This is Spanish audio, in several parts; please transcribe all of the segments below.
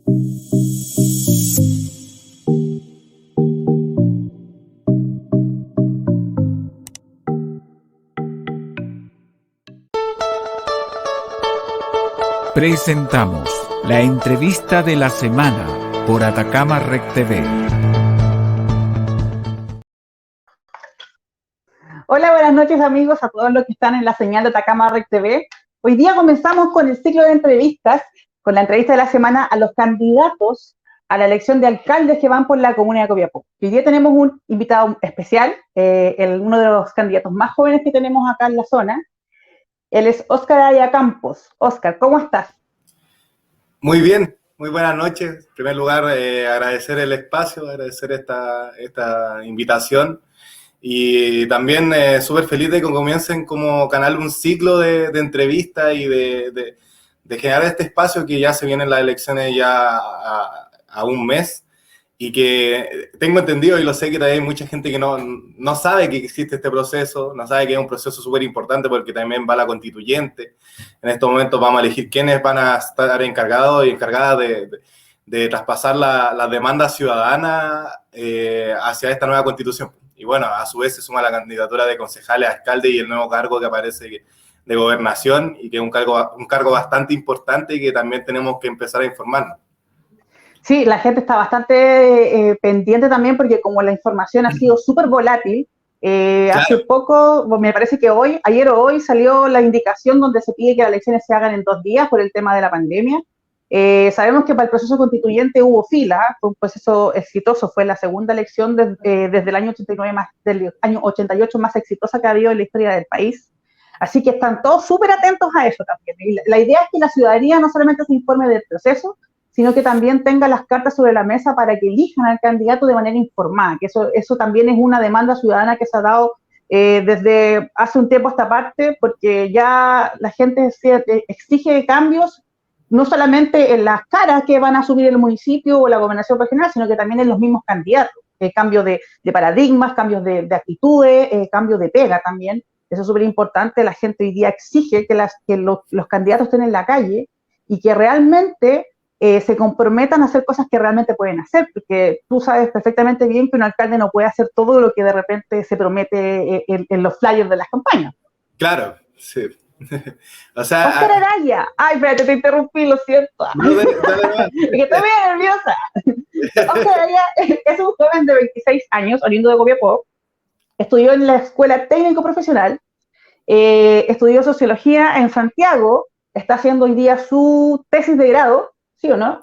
Presentamos la entrevista de la semana por Atacama Rec TV. Hola, buenas noches amigos, a todos los que están en la señal de Atacama Rec TV. Hoy día comenzamos con el ciclo de entrevistas, con la entrevista de la semana a los candidatos a la elección de alcaldes que van por la comuna de Copiapó. Hoy día tenemos un invitado especial, uno de los candidatos más jóvenes que tenemos acá en la zona. Él es Óscar Araya Campos. Óscar, ¿cómo estás? Muy bien, muy buenas noches. En primer lugar, agradecer el espacio, agradecer esta invitación y también súper feliz de que comiencen como canal un ciclo de entrevistas y de generar este espacio que ya se vienen las elecciones ya a un mes. Y que tengo entendido y lo sé que todavía hay mucha gente que no sabe que existe este proceso, no sabe que es un proceso súper importante porque también va la constituyente. En estos momentos vamos a elegir quiénes van a estar encargados y encargadas de traspasar la demanda ciudadana hacia esta nueva constitución. Y bueno, a su vez se suma la candidatura de concejales a alcalde y el nuevo cargo que aparece de gobernación y que es un cargo bastante importante y que también tenemos que empezar a informarnos. Sí, la gente está bastante pendiente también porque como la información ha sido súper volátil, claro. Hace poco, me parece que ayer o hoy salió la indicación donde se pide que las elecciones se hagan en 2 días por el tema de la pandemia. Sabemos que para el proceso constituyente hubo fila, fue un proceso exitoso, fue la segunda elección desde el año 89 del año 88 más exitosa que ha habido en la historia del país. Así que están todos súper atentos a eso también. Y la idea es que la ciudadanía no solamente se informe del proceso, sino que también tenga las cartas sobre la mesa para que elijan al candidato de manera informada, que eso también es una demanda ciudadana que se ha dado desde hace un tiempo a esta parte, porque ya la gente exige cambios, no solamente en las caras que van a asumir el municipio o la gobernación regional, sino que también en los mismos candidatos, cambios de paradigmas, cambios de actitudes, cambios de pega también, eso es súper importante, la gente hoy día exige que los candidatos estén en la calle y que realmente se comprometan a hacer cosas que realmente pueden hacer, porque tú sabes perfectamente bien que un alcalde no puede hacer todo lo que de repente se promete en los flyers de las campañas. Claro, sí. O sea, Óscar Araya, ay, espérate, te interrumpí, lo siento. No, dale. Es que estoy bien nerviosa. Óscar Araya es un joven de 26 años, oriundo de Copiapó, estudió en la Escuela Técnico Profesional, estudió Sociología en Santiago, está haciendo hoy día su tesis de grado, ¿sí o no?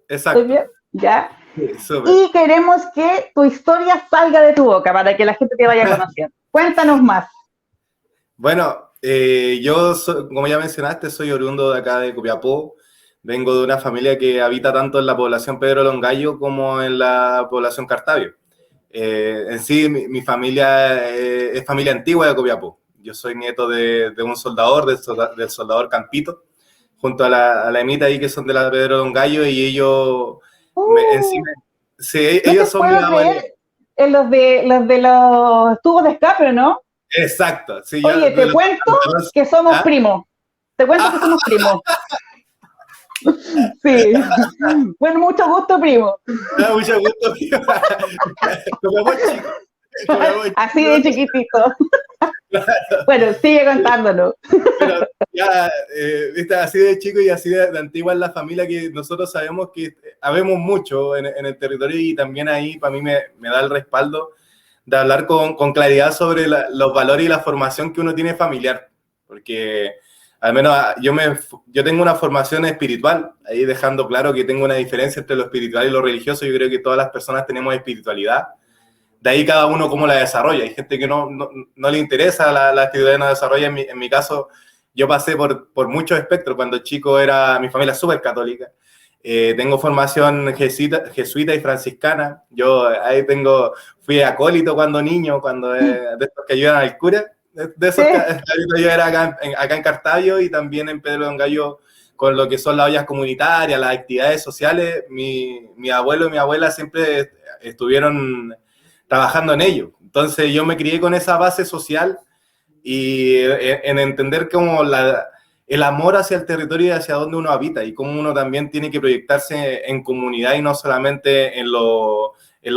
Exacto. ¿Estoy bien? Ya. Sí, y queremos que tu historia salga de tu boca para que la gente te vaya conociendo. Cuéntanos más. Bueno, yo, como ya mencionaste, soy oriundo de acá de Copiapó. Vengo de una familia que habita tanto en la población Pedro Longallo como en la población Cartavio. En sí, mi familia es familia antigua de Copiapó. Yo soy nieto de un soldador, del soldador Campito, junto a la Emita ahí que son de la Pedro Longallo y ellos sí, no ellos son mis abuelos. En los de los tubos de escape, ¿no? Exacto. Sí, oye, te cuento que somos primos. Te cuento que somos primos. Sí. Bueno, mucho gusto, primo. Mucho gusto, primo. Así de chiquitito. Claro. Bueno, sigue contándolo. Pero ya, viste, así de chico y así de antigua es la familia que nosotros sabemos que habemos mucho en el territorio y también ahí para mí me da el respaldo de hablar con claridad sobre los valores y la formación que uno tiene familiar. Porque al menos yo tengo una formación espiritual, ahí dejando claro que tengo una diferencia entre lo espiritual y lo religioso. Yo creo que todas las personas tenemos espiritualidad. De ahí cada uno cómo la desarrolla. Hay gente que no le interesa la espiritualidad, no desarrolla. En mi caso, yo pasé por muchos espectros. Cuando chico mi familia es súper católica. Tengo formación jesuita y franciscana. Yo ahí fui acólito cuando niño, de estos que ayudan al cura. De esos que yo era acá en Cartavio y también en Pedro Longallo con lo que son las ollas comunitarias, las actividades sociales. Mi abuelo y mi abuela siempre estuvieron trabajando en ello. Entonces yo me crié con esa base social y en entender como el amor hacia el territorio y hacia donde uno habita y cómo uno también tiene que proyectarse en comunidad y no solamente en lo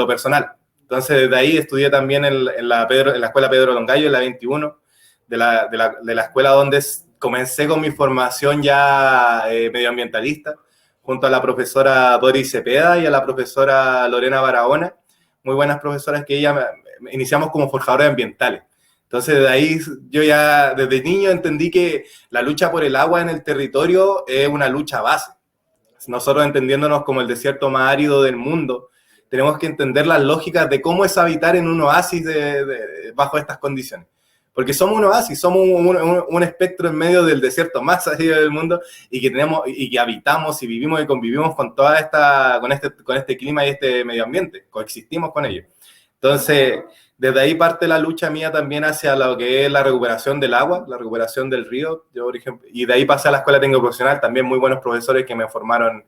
personal. Entonces, desde ahí estudié también en la escuela Pedro Longallo, en la 21, de la escuela donde comencé con mi formación ya medioambientalista, junto a la profesora Doris Cepeda y a la profesora Lorena Barahona, muy buenas profesoras que iniciamos como forjadores ambientales. Entonces, de ahí yo ya desde niño entendí que la lucha por el agua en el territorio es una lucha base. Nosotros entendiéndonos como el desierto más árido del mundo, tenemos que entender las lógicas de cómo es habitar en un oasis bajo estas condiciones. Porque somos un oasis, somos un espectro en medio del desierto más árido del mundo y que habitamos y vivimos y convivimos con con este clima y este medio ambiente, coexistimos con ellos. Entonces, desde ahí parte la lucha mía también hacia lo que es la recuperación del agua, la recuperación del río. Yo, por ejemplo, y de ahí pasé a la escuela técnico profesional, también muy buenos profesores que me formaron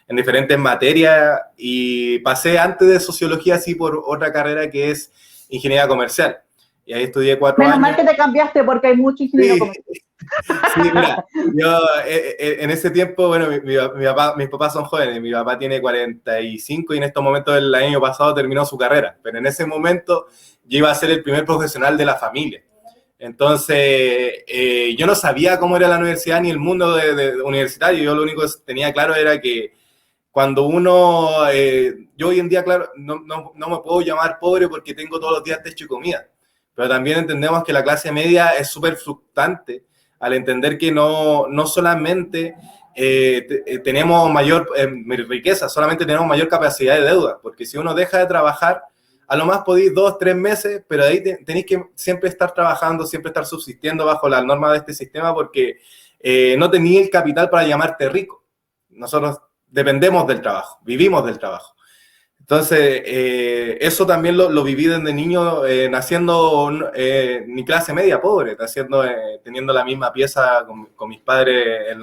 en diferentes materias, y pasé antes de sociología así por otra carrera que es ingeniería comercial. Y ahí estudié 4 años. Menos mal que te cambiaste porque hay mucho ingeniero comercial. Sí, mira, yo en ese tiempo, bueno, mis papás son jóvenes, mi papá tiene 45 y en estos momentos el año pasado terminó su carrera, pero en ese momento yo iba a ser el primer profesional de la familia. Entonces, yo no sabía cómo era la universidad ni el mundo universitario, yo lo único que tenía claro era que cuando yo hoy en día, claro, no me puedo llamar pobre porque tengo todos los días techo y comida, pero también entendemos que la clase media es súper fluctuante, al entender que no solamente tenemos mayor riqueza, solamente tenemos mayor capacidad de deuda, porque si uno deja de trabajar, a lo más podéis 2, 3 meses, pero ahí tenéis que siempre estar trabajando, siempre estar subsistiendo bajo las normas de este sistema, porque no tenéis el capital para llamarte rico. Nosotros dependemos del trabajo, vivimos del trabajo. Entonces, eso también lo viví desde niño, naciendo ni clase media pobre, teniendo la misma pieza con mis padres,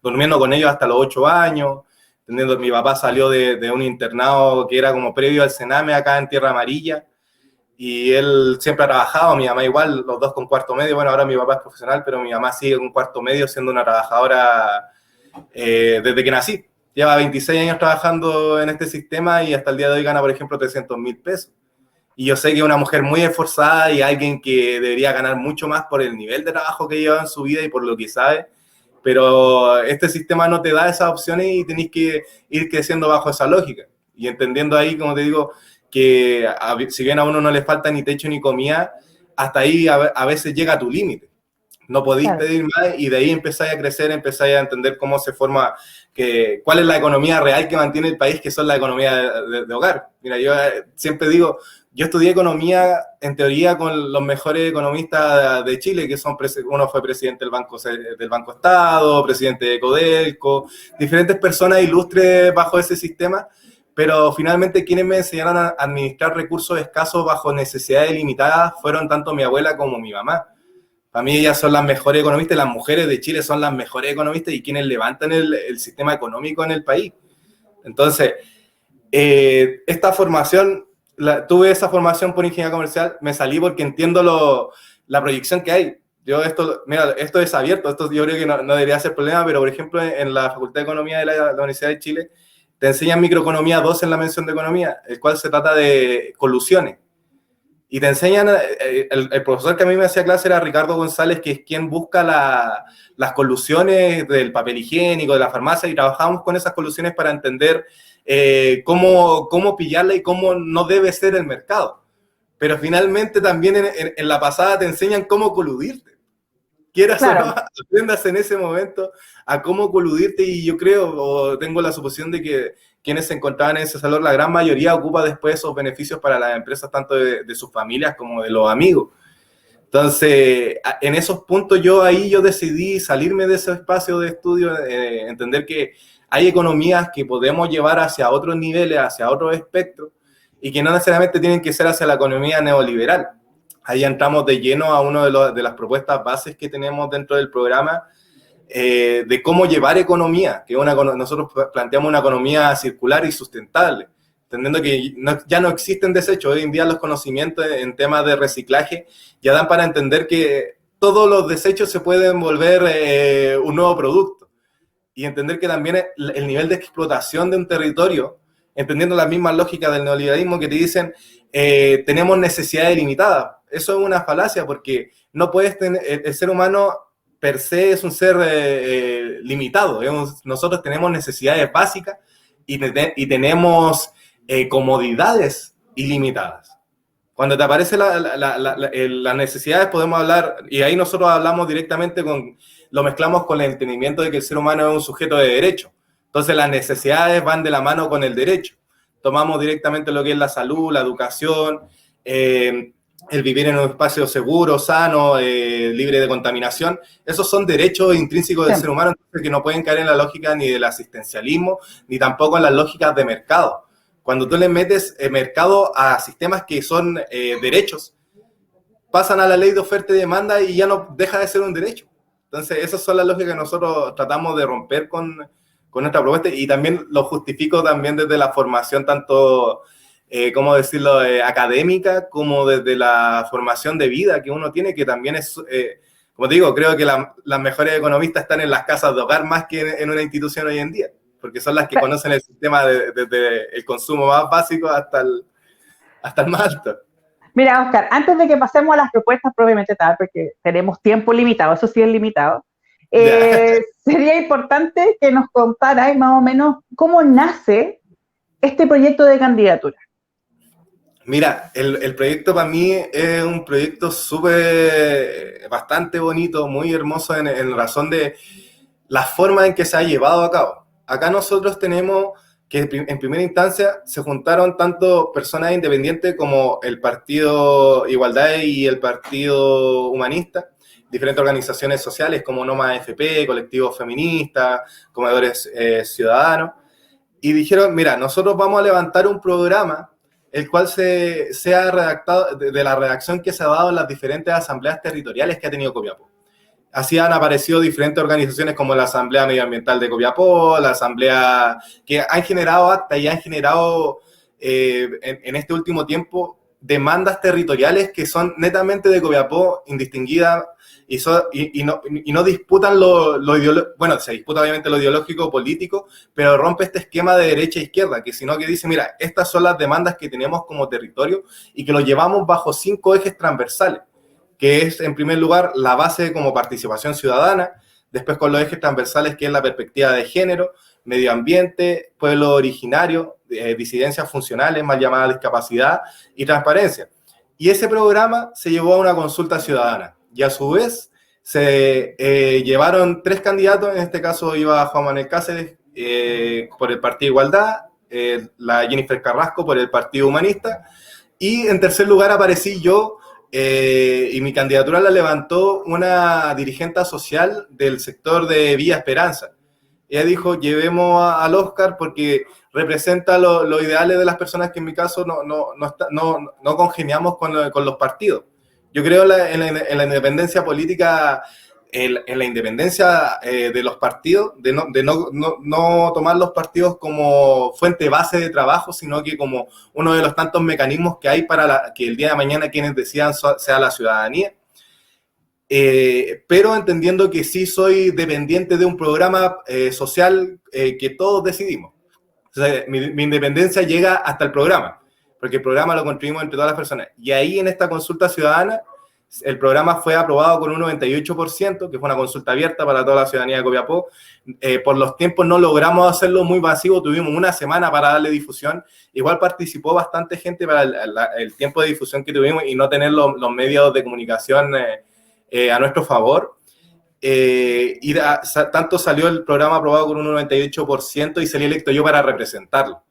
durmiendo con ellos hasta los 8 años, mi papá salió de un internado que era como previo al Sename acá en Tierra Amarilla, y él siempre ha trabajado, mi mamá igual, los dos con cuarto medio, bueno, ahora mi papá es profesional, pero mi mamá sigue con cuarto medio siendo una trabajadora desde que nací. Lleva 26 años trabajando en este sistema y hasta el día de hoy gana, por ejemplo, 300,000 pesos. Y yo sé que es una mujer muy esforzada y alguien que debería ganar mucho más por el nivel de trabajo que lleva en su vida y por lo que sabe, pero este sistema no te da esas opciones y tenés que ir creciendo bajo esa lógica. Y entendiendo ahí, como te digo, que si bien a uno no le falta ni techo ni comida, hasta ahí a veces llega a tu límite. No podéis pedir más y de ahí empezáis a crecer, empezáis a entender cómo se forma, cuál es la economía real que mantiene el país, que son la economía de hogar. Mira, yo siempre digo, yo estudié economía en teoría con los mejores economistas de Chile, que uno fue presidente del Banco Estado, presidente de Codelco, diferentes personas ilustres bajo ese sistema, pero finalmente quienes me enseñaron a administrar recursos escasos bajo necesidades limitadas fueron tanto mi abuela como mi mamá. Para mí ellas son las mejores economistas, las mujeres de Chile son las mejores economistas y quienes levantan el sistema económico en el país. Entonces, esta formación, tuve esa formación por ingeniería comercial, me salí porque entiendo la proyección que hay. Esto es abierto, esto yo creo que no debería ser problema, pero por ejemplo en la Facultad de Economía de la Universidad de Chile te enseñan microeconomía 2 en la mención de economía, el cual se trata de colusiones. Y te enseñan, el profesor que a mí me hacía clase era Ricardo González, que es quien busca las colusiones del papel higiénico, de la farmacia, y trabajamos con esas colusiones para entender cómo pillarla y cómo no debe ser el mercado. Pero finalmente también en la pasada te enseñan cómo coludirte. Quieras o no, aprendas en ese momento a cómo coludirte, y yo creo, o tengo la suposición de que quienes se encontraban en ese salón, la gran mayoría ocupa después esos beneficios para las empresas, tanto de sus familias como de los amigos. Entonces, en esos puntos yo decidí salirme de ese espacio de estudio, entender que hay economías que podemos llevar hacia otros niveles, hacia otros espectros, y que no necesariamente tienen que ser hacia la economía neoliberal. Ahí entramos de lleno a una de las propuestas bases que tenemos dentro del programa, de cómo llevar economía, que nosotros planteamos una economía circular y sustentable, entendiendo que ya no existen desechos. Hoy en día los conocimientos en temas de reciclaje ya dan para entender que todos los desechos se pueden volver un nuevo producto. Y entender que también el nivel de explotación de un territorio, entendiendo las mismas lógicas del neoliberalismo que te dicen, tenemos necesidades ilimitadas. Eso es una falacia, porque no puedes tener, el ser humano per se es un ser limitado. Nosotros tenemos necesidades básicas y tenemos comodidades ilimitadas. Cuando te aparecen las necesidades podemos hablar, y ahí nosotros hablamos directamente lo mezclamos con el entendimiento de que el ser humano es un sujeto de derecho. Entonces las necesidades van de la mano con el derecho. Tomamos directamente lo que es la salud, la educación, el vivir en un espacio seguro, sano, libre de contaminación. Esos son derechos intrínsecos del ser humano, entonces, que no pueden caer en la lógica ni del asistencialismo, ni tampoco en las lógicas de mercado. Cuando tú le metes mercado a sistemas que son derechos, pasan a la ley de oferta y demanda y ya no deja de ser un derecho. Entonces, esas son las lógicas que nosotros tratamos de romper con nuestra propuesta, y también lo justifico también desde la formación tanto, ¿cómo decirlo?, académica, como desde la formación de vida que uno tiene, que también es, como te digo, creo que las mejores economistas están en las casas de hogar más que en una institución hoy en día, porque son las que conocen el sistema desde el consumo más básico hasta el más alto. Mira, Oscar, antes de que pasemos a las propuestas propiamente tal, porque tenemos tiempo limitado, eso sí es limitado, sería importante que nos contaras más o menos cómo nace este proyecto de candidatura. Mira, el proyecto para mí es un proyecto bastante bonito, muy hermoso en razón de la forma en que se ha llevado a cabo. Acá nosotros tenemos que en primera instancia se juntaron tanto personas independientes como el Partido Igualdad y el Partido Humanista, diferentes organizaciones sociales como Noma FP, colectivos feministas, comedores ciudadanos, y dijeron, mira, nosotros vamos a levantar un programa el cual sea redactado de la redacción que se ha dado en las diferentes asambleas territoriales que ha tenido Copiapó. Así han aparecido diferentes organizaciones como la Asamblea Medioambiental de Copiapó, la Asamblea, que han generado actas y han generado en este último tiempo demandas territoriales que son netamente de Copiapó, indistinguidas, y no disputan lo ideológico. Bueno, se disputa obviamente lo ideológico político, pero rompe este esquema de derecha e izquierda, que sino que dice, mira, estas son las demandas que tenemos como territorio y que lo llevamos bajo 5 ejes transversales, que es, en primer lugar, la base como participación ciudadana, después con los ejes transversales, que es la perspectiva de género, medio ambiente, pueblo originario, disidencias funcionales, mal llamada discapacidad, y transparencia. Y ese programa se llevó a una consulta ciudadana, y a su vez se llevaron 3 candidatos, en este caso iba Juan Manuel Cáceres por el Partido Igualdad, la Jennifer Carrasco por el Partido Humanista, y en tercer lugar aparecí yo, y mi candidatura la levantó una dirigente social del sector de Villa Esperanza. Ella dijo, llevemos al Oscar porque representa los ideales de las personas que en mi caso no congeniamos con los partidos. Yo creo en la independencia política, en la independencia de los partidos, de no tomar los partidos como fuente base de trabajo, sino que como uno de los tantos mecanismos que hay para que el día de mañana quienes decidan sea la ciudadanía. Pero entendiendo que sí soy dependiente de un programa social que todos decidimos. O sea, mi independencia llega hasta el programa, porque el programa lo construimos entre todas las personas. Y ahí en esta consulta ciudadana, el programa fue aprobado con un 98%, que fue una consulta abierta para toda la ciudadanía de Copiapó. Por los tiempos no logramos hacerlo muy masivo, tuvimos una semana para darle difusión. Igual participó bastante gente para el tiempo de difusión que tuvimos y no tener los medios de comunicación a nuestro favor. Tanto salió el programa aprobado con un 98% y salí electo yo para representarlo.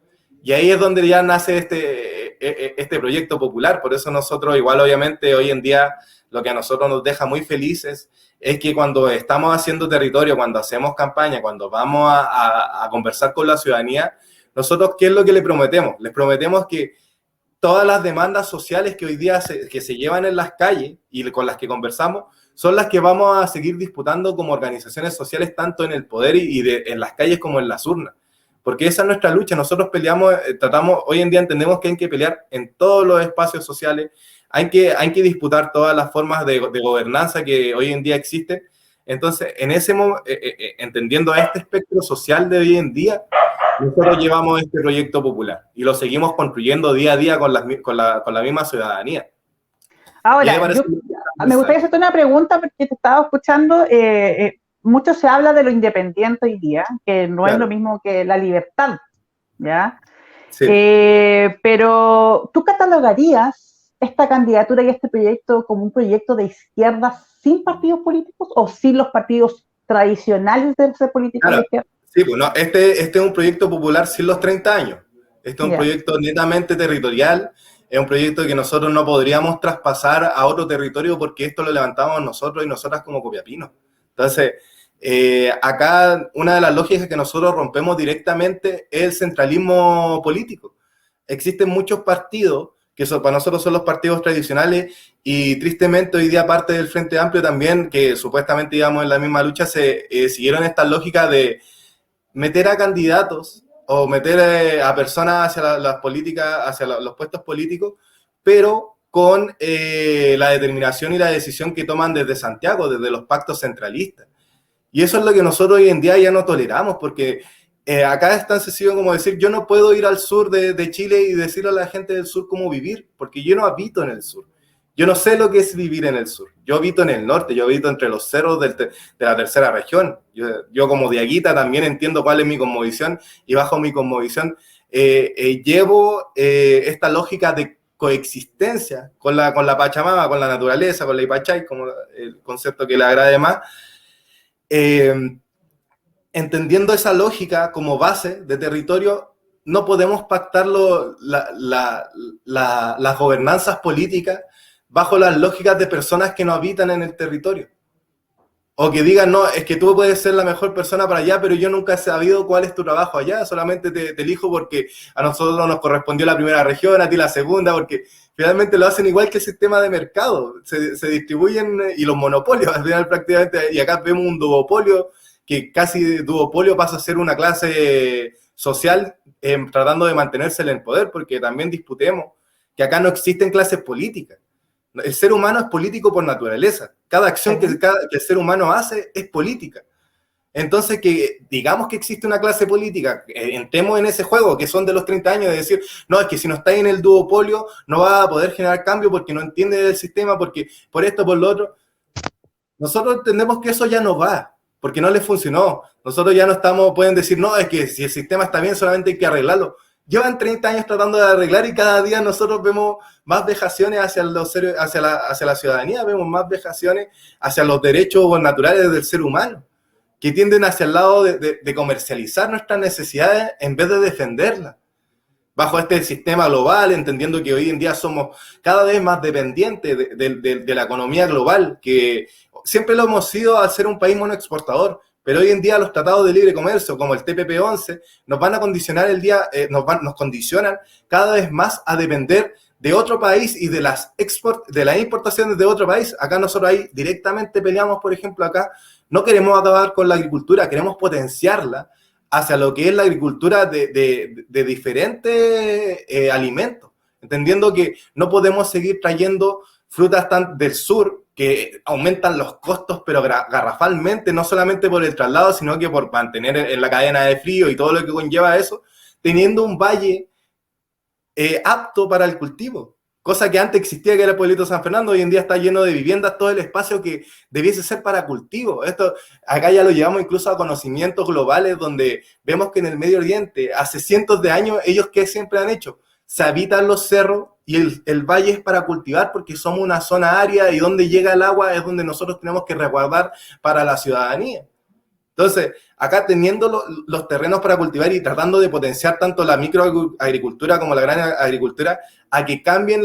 Y ahí es donde ya nace este proyecto popular. Por eso nosotros, igual obviamente hoy en día, lo que a nosotros nos deja muy felices es que cuando estamos haciendo territorio, cuando hacemos campaña, cuando vamos a conversar con la ciudadanía, nosotros, ¿qué es lo que le prometemos? Les prometemos que todas las demandas sociales que hoy día que se llevan en las calles y con las que conversamos, son las que vamos a seguir disputando como organizaciones sociales, tanto en el poder y en las calles como en las urnas. porque esa es nuestra lucha. Nosotros peleamos, tratamos, hoy en día entendemos que hay que pelear en todos los espacios sociales, hay que disputar todas las formas de gobernanza que hoy en día existen. Entonces, entendiendo este espectro social de hoy en día, nosotros llevamos este proyecto popular y lo seguimos construyendo día a día con la misma ciudadanía. Ahora, me gustaría hacerte una pregunta porque te estaba escuchando. Mucho se habla de lo independiente hoy día, que no es lo mismo que la libertad, ¿ya? Sí. Pero ¿tú catalogarías esta candidatura y este proyecto como un proyecto de izquierda sin partidos políticos o sin los partidos tradicionales de ser políticos de izquierda? Sí, bueno, este es un proyecto popular sin los 30 años. Este es un proyecto netamente territorial. Es un proyecto que nosotros no podríamos traspasar a otro territorio porque esto lo levantamos nosotros y nosotras como copiapinos. Entonces, acá una de las lógicas que nosotros rompemos directamente es el centralismo político. Existen muchos partidos que para nosotros son los partidos tradicionales y tristemente hoy día parte del Frente Amplio también, que supuestamente íbamos en la misma lucha, se siguieron esta lógica de meter a candidatos o meter a personas hacia las políticas, hacia los puestos políticos, pero con la determinación y la decisión que toman desde Santiago, desde los pactos centralistas. Y eso es lo que nosotros hoy en día ya no toleramos, porque acá es tan sencillo como decir, yo no puedo ir al sur de Chile y decirle a la gente del sur cómo vivir, porque yo no habito en el sur. Yo no sé lo que es vivir en el sur. Yo habito en el norte, yo habito entre los cerros de la tercera región. Yo como diaguita también entiendo cuál es mi cosmovisión y bajo mi cosmovisión llevo esta lógica de coexistencia con la Pachamama, con la naturaleza, con la Ipachay, como el concepto que le agrade más. Entendiendo esa lógica como base de territorio, no podemos pactar las gobernanzas políticas bajo las lógicas de personas que no habitan en el territorio. O que digan, no, es que tú puedes ser la mejor persona para allá, pero yo nunca he sabido cuál es tu trabajo allá, solamente te elijo porque a nosotros nos correspondió la primera región, a ti la segunda, porque finalmente lo hacen igual que el sistema de mercado, se distribuyen y los monopolios, al final prácticamente, y acá vemos un duopolio, que casi duopolio pasa a ser una clase social tratando de mantenerse en el poder, porque también disputemos que acá no existen clases políticas. El ser humano es político por naturaleza. Cada acción que el ser humano hace es política. Entonces, que digamos que existe una clase política, entremos en ese juego que son de los 30 años, de decir, no, es que si no estáis en el duopolio no vas a poder generar cambio porque no entiendes el sistema, porque por esto, por lo otro. Nosotros entendemos que eso ya no va, porque no les funcionó. Nosotros ya no estamos, pueden decir, no, es que si el sistema está bien, solamente hay que arreglarlo. Llevan 30 años tratando de arreglar y cada día nosotros vemos más vejaciones hacia la ciudadanía, vemos más vejaciones hacia los derechos naturales del ser humano, que tienden hacia el lado de comercializar nuestras necesidades en vez de defenderlas. Bajo este sistema global, entendiendo que hoy en día somos cada vez más dependientes de la economía global, que siempre lo hemos sido al ser un país monoexportador. Pero hoy en día los tratados de libre comercio, como el TPP-11, nos van a condicionar nos condicionan cada vez más a depender de otro país y de las importaciones de otro país. Acá nosotros ahí directamente peleamos, por ejemplo, acá no queremos acabar con la agricultura, queremos potenciarla hacia lo que es la agricultura de diferentes alimentos, entendiendo que no podemos seguir trayendo frutas tan del sur, que aumentan los costos, pero garrafalmente, no solamente por el traslado, sino que por mantener en la cadena de frío y todo lo que conlleva eso, teniendo un valle apto para el cultivo. Cosa que antes existía, que era el pueblito San Fernando, hoy en día está lleno de viviendas, todo el espacio que debiese ser para cultivo. Esto acá ya lo llevamos incluso a conocimientos globales, donde vemos que en el Medio Oriente, hace cientos de años, ellos ¿qué siempre han hecho? Se habitan los cerros y el valle es para cultivar porque somos una zona árida y donde llega el agua es donde nosotros tenemos que resguardar para la ciudadanía. Entonces, acá teniendo los terrenos para cultivar y tratando de potenciar tanto la microagricultura como la gran agricultura, a que cambien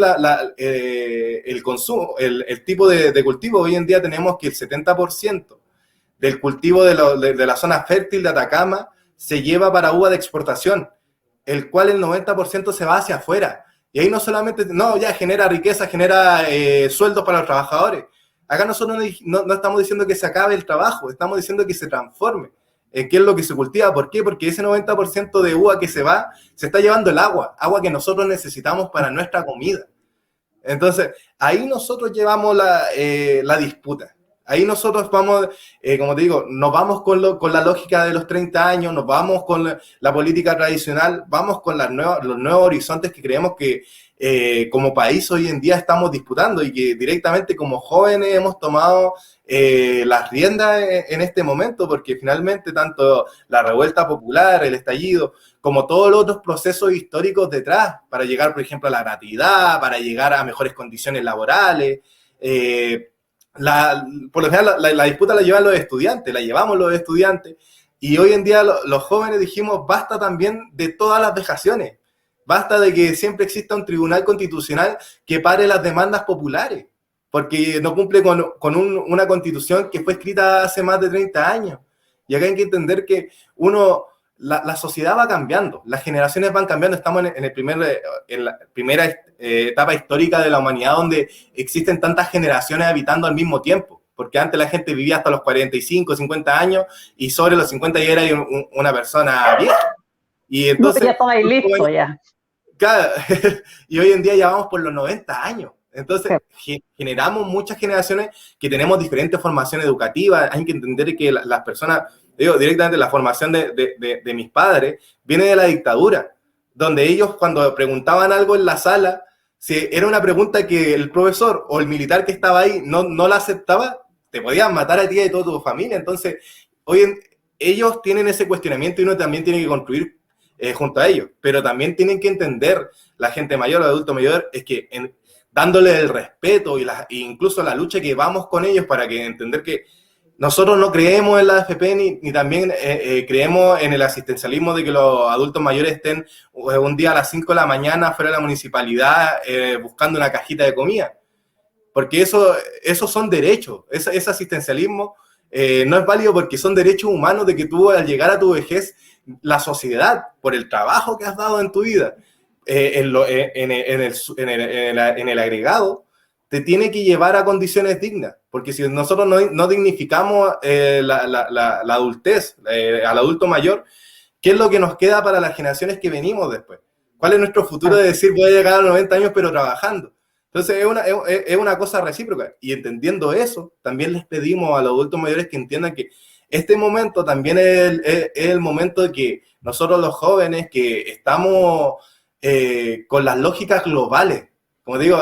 el consumo, el tipo de cultivo. Hoy en día tenemos que el 70% del cultivo de la zona fértil de Atacama se lleva para uva de exportación, el cual el 90% se va hacia afuera. Y ahí no solamente, ya genera riqueza, genera sueldos para los trabajadores. Acá nosotros no estamos diciendo que se acabe el trabajo, estamos diciendo que se transforme. qué es lo que se cultiva. ¿Por qué? Porque ese 90% de uva que se va, se está llevando el agua que nosotros necesitamos para nuestra comida. Entonces, ahí nosotros llevamos la disputa. Ahí nosotros vamos, como te digo, nos vamos con la lógica de los 30 años, nos vamos con la política tradicional, vamos con los nuevos horizontes que creemos que como país hoy en día estamos disputando y que directamente como jóvenes hemos tomado las riendas en este momento, porque finalmente tanto la revuelta popular, el estallido, como todos los otros procesos históricos detrás, para llegar, por ejemplo, a la gratuidad, para llegar a mejores condiciones laborales, por lo general la disputa la llevan los estudiantes, la llevamos los estudiantes, y hoy en día los jóvenes dijimos, basta también de todas las vejaciones, basta de que siempre exista un tribunal constitucional que pare las demandas populares, porque no cumple con una constitución que fue escrita hace más de 30 años. Y acá hay que entender que la sociedad va cambiando, las generaciones van cambiando, estamos en la primera etapa histórica de la humanidad donde existen tantas generaciones habitando al mismo tiempo, porque antes la gente vivía hasta los 45, 50 años y sobre los 50 ya era una persona vieja. Y entonces, ya estaba ahí listo ya. Claro, y hoy en día ya vamos por los 90 años. Entonces, generamos muchas generaciones que tenemos diferentes formaciones educativas. Hay que entender que las personas, digo, directamente la formación de mis padres viene de la dictadura, donde ellos cuando preguntaban algo en la sala, si era una pregunta que el profesor o el militar que estaba ahí no la aceptaba, te podían matar a ti y a toda tu familia. Entonces, ellos tienen ese cuestionamiento y uno también tiene que construir junto a ellos, pero también tienen que entender la gente mayor, el adulto mayor, es que dándole el respeto e incluso la lucha que vamos con ellos para que entender que nosotros no creemos en la AFP ni también creemos en el asistencialismo de que los adultos mayores estén un día a las 5 de la mañana fuera de la municipalidad buscando una cajita de comida, porque esos son derechos, ese asistencialismo no es válido porque son derechos humanos de que tú al llegar a tu vejez, la sociedad, por el trabajo que has dado en tu vida, en el agregado, te tiene que llevar a condiciones dignas, porque si nosotros no dignificamos la adultez, al adulto mayor, ¿qué es lo que nos queda para las generaciones que venimos después? ¿Cuál es nuestro futuro de decir voy a llegar a los 90 años pero trabajando? Entonces es una cosa recíproca, y entendiendo eso, también les pedimos a los adultos mayores que entiendan que este momento también es el momento de que nosotros los jóvenes que estamos con las lógicas globales, como digo,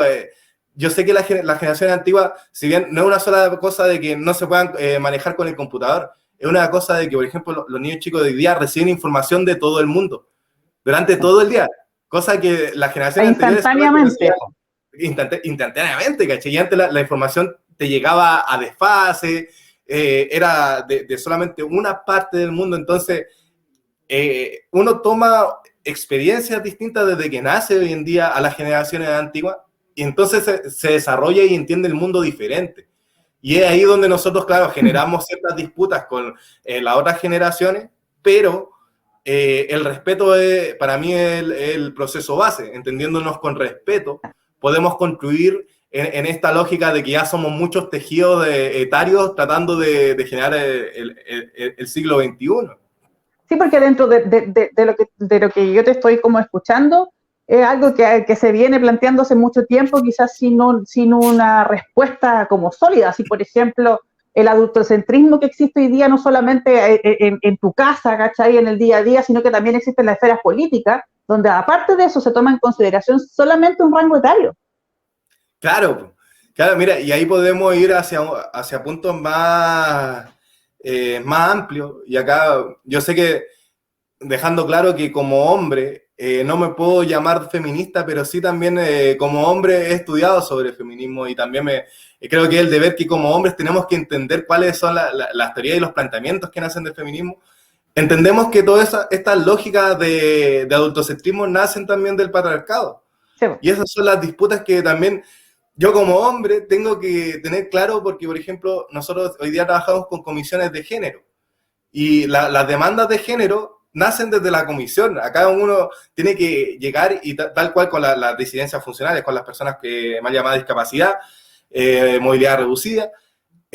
yo sé que las generaciones antiguas, si bien no es una sola cosa de que no se puedan manejar con el computador, es una cosa de que, por ejemplo, los niños chicos de hoy día reciben información de todo el mundo, durante todo el día, cosa que las generaciones instantáneamente. Instantáneamente, ¿cachai? Y antes la información te llegaba a desfase, era de solamente una parte del mundo, entonces uno toma experiencias distintas desde que nace hoy en día a las generaciones antiguas, y entonces se desarrolla y entiende el mundo diferente. Y es ahí donde nosotros, claro, generamos ciertas disputas con las otras generaciones, pero el respeto para mí es el proceso base. Entendiéndonos con respeto, podemos construir en esta lógica de que ya somos muchos tejidos etarios tratando de generar el siglo XXI. Sí, porque dentro de lo que yo te estoy como escuchando, es algo que se viene planteando hace mucho tiempo, quizás sin una respuesta como sólida. Así, por ejemplo, el adultocentrismo que existe hoy día, no solamente en tu casa, ¿cachai?, en el día a día, sino que también existe en las esferas políticas, donde aparte de eso se toma en consideración solamente un rango etario. Claro, mira, y ahí podemos ir hacia puntos más amplios. Y acá yo sé que, dejando claro que como hombre no me puedo llamar feminista, pero sí también como hombre he estudiado sobre feminismo, y también creo que es el deber que como hombres tenemos que entender cuáles son las teorías y los planteamientos que nacen del feminismo. Entendemos que todas estas lógicas de adultocentrismo nacen también del patriarcado. Sí. Y esas son las disputas que también yo como hombre tengo que tener claro, porque, por ejemplo, nosotros hoy día trabajamos con comisiones de género, y las demandas de género nacen desde la comisión. Acá uno tiene que llegar y tal cual con las disidencias funcionales, con las personas que más llamadas discapacidad, movilidad reducida,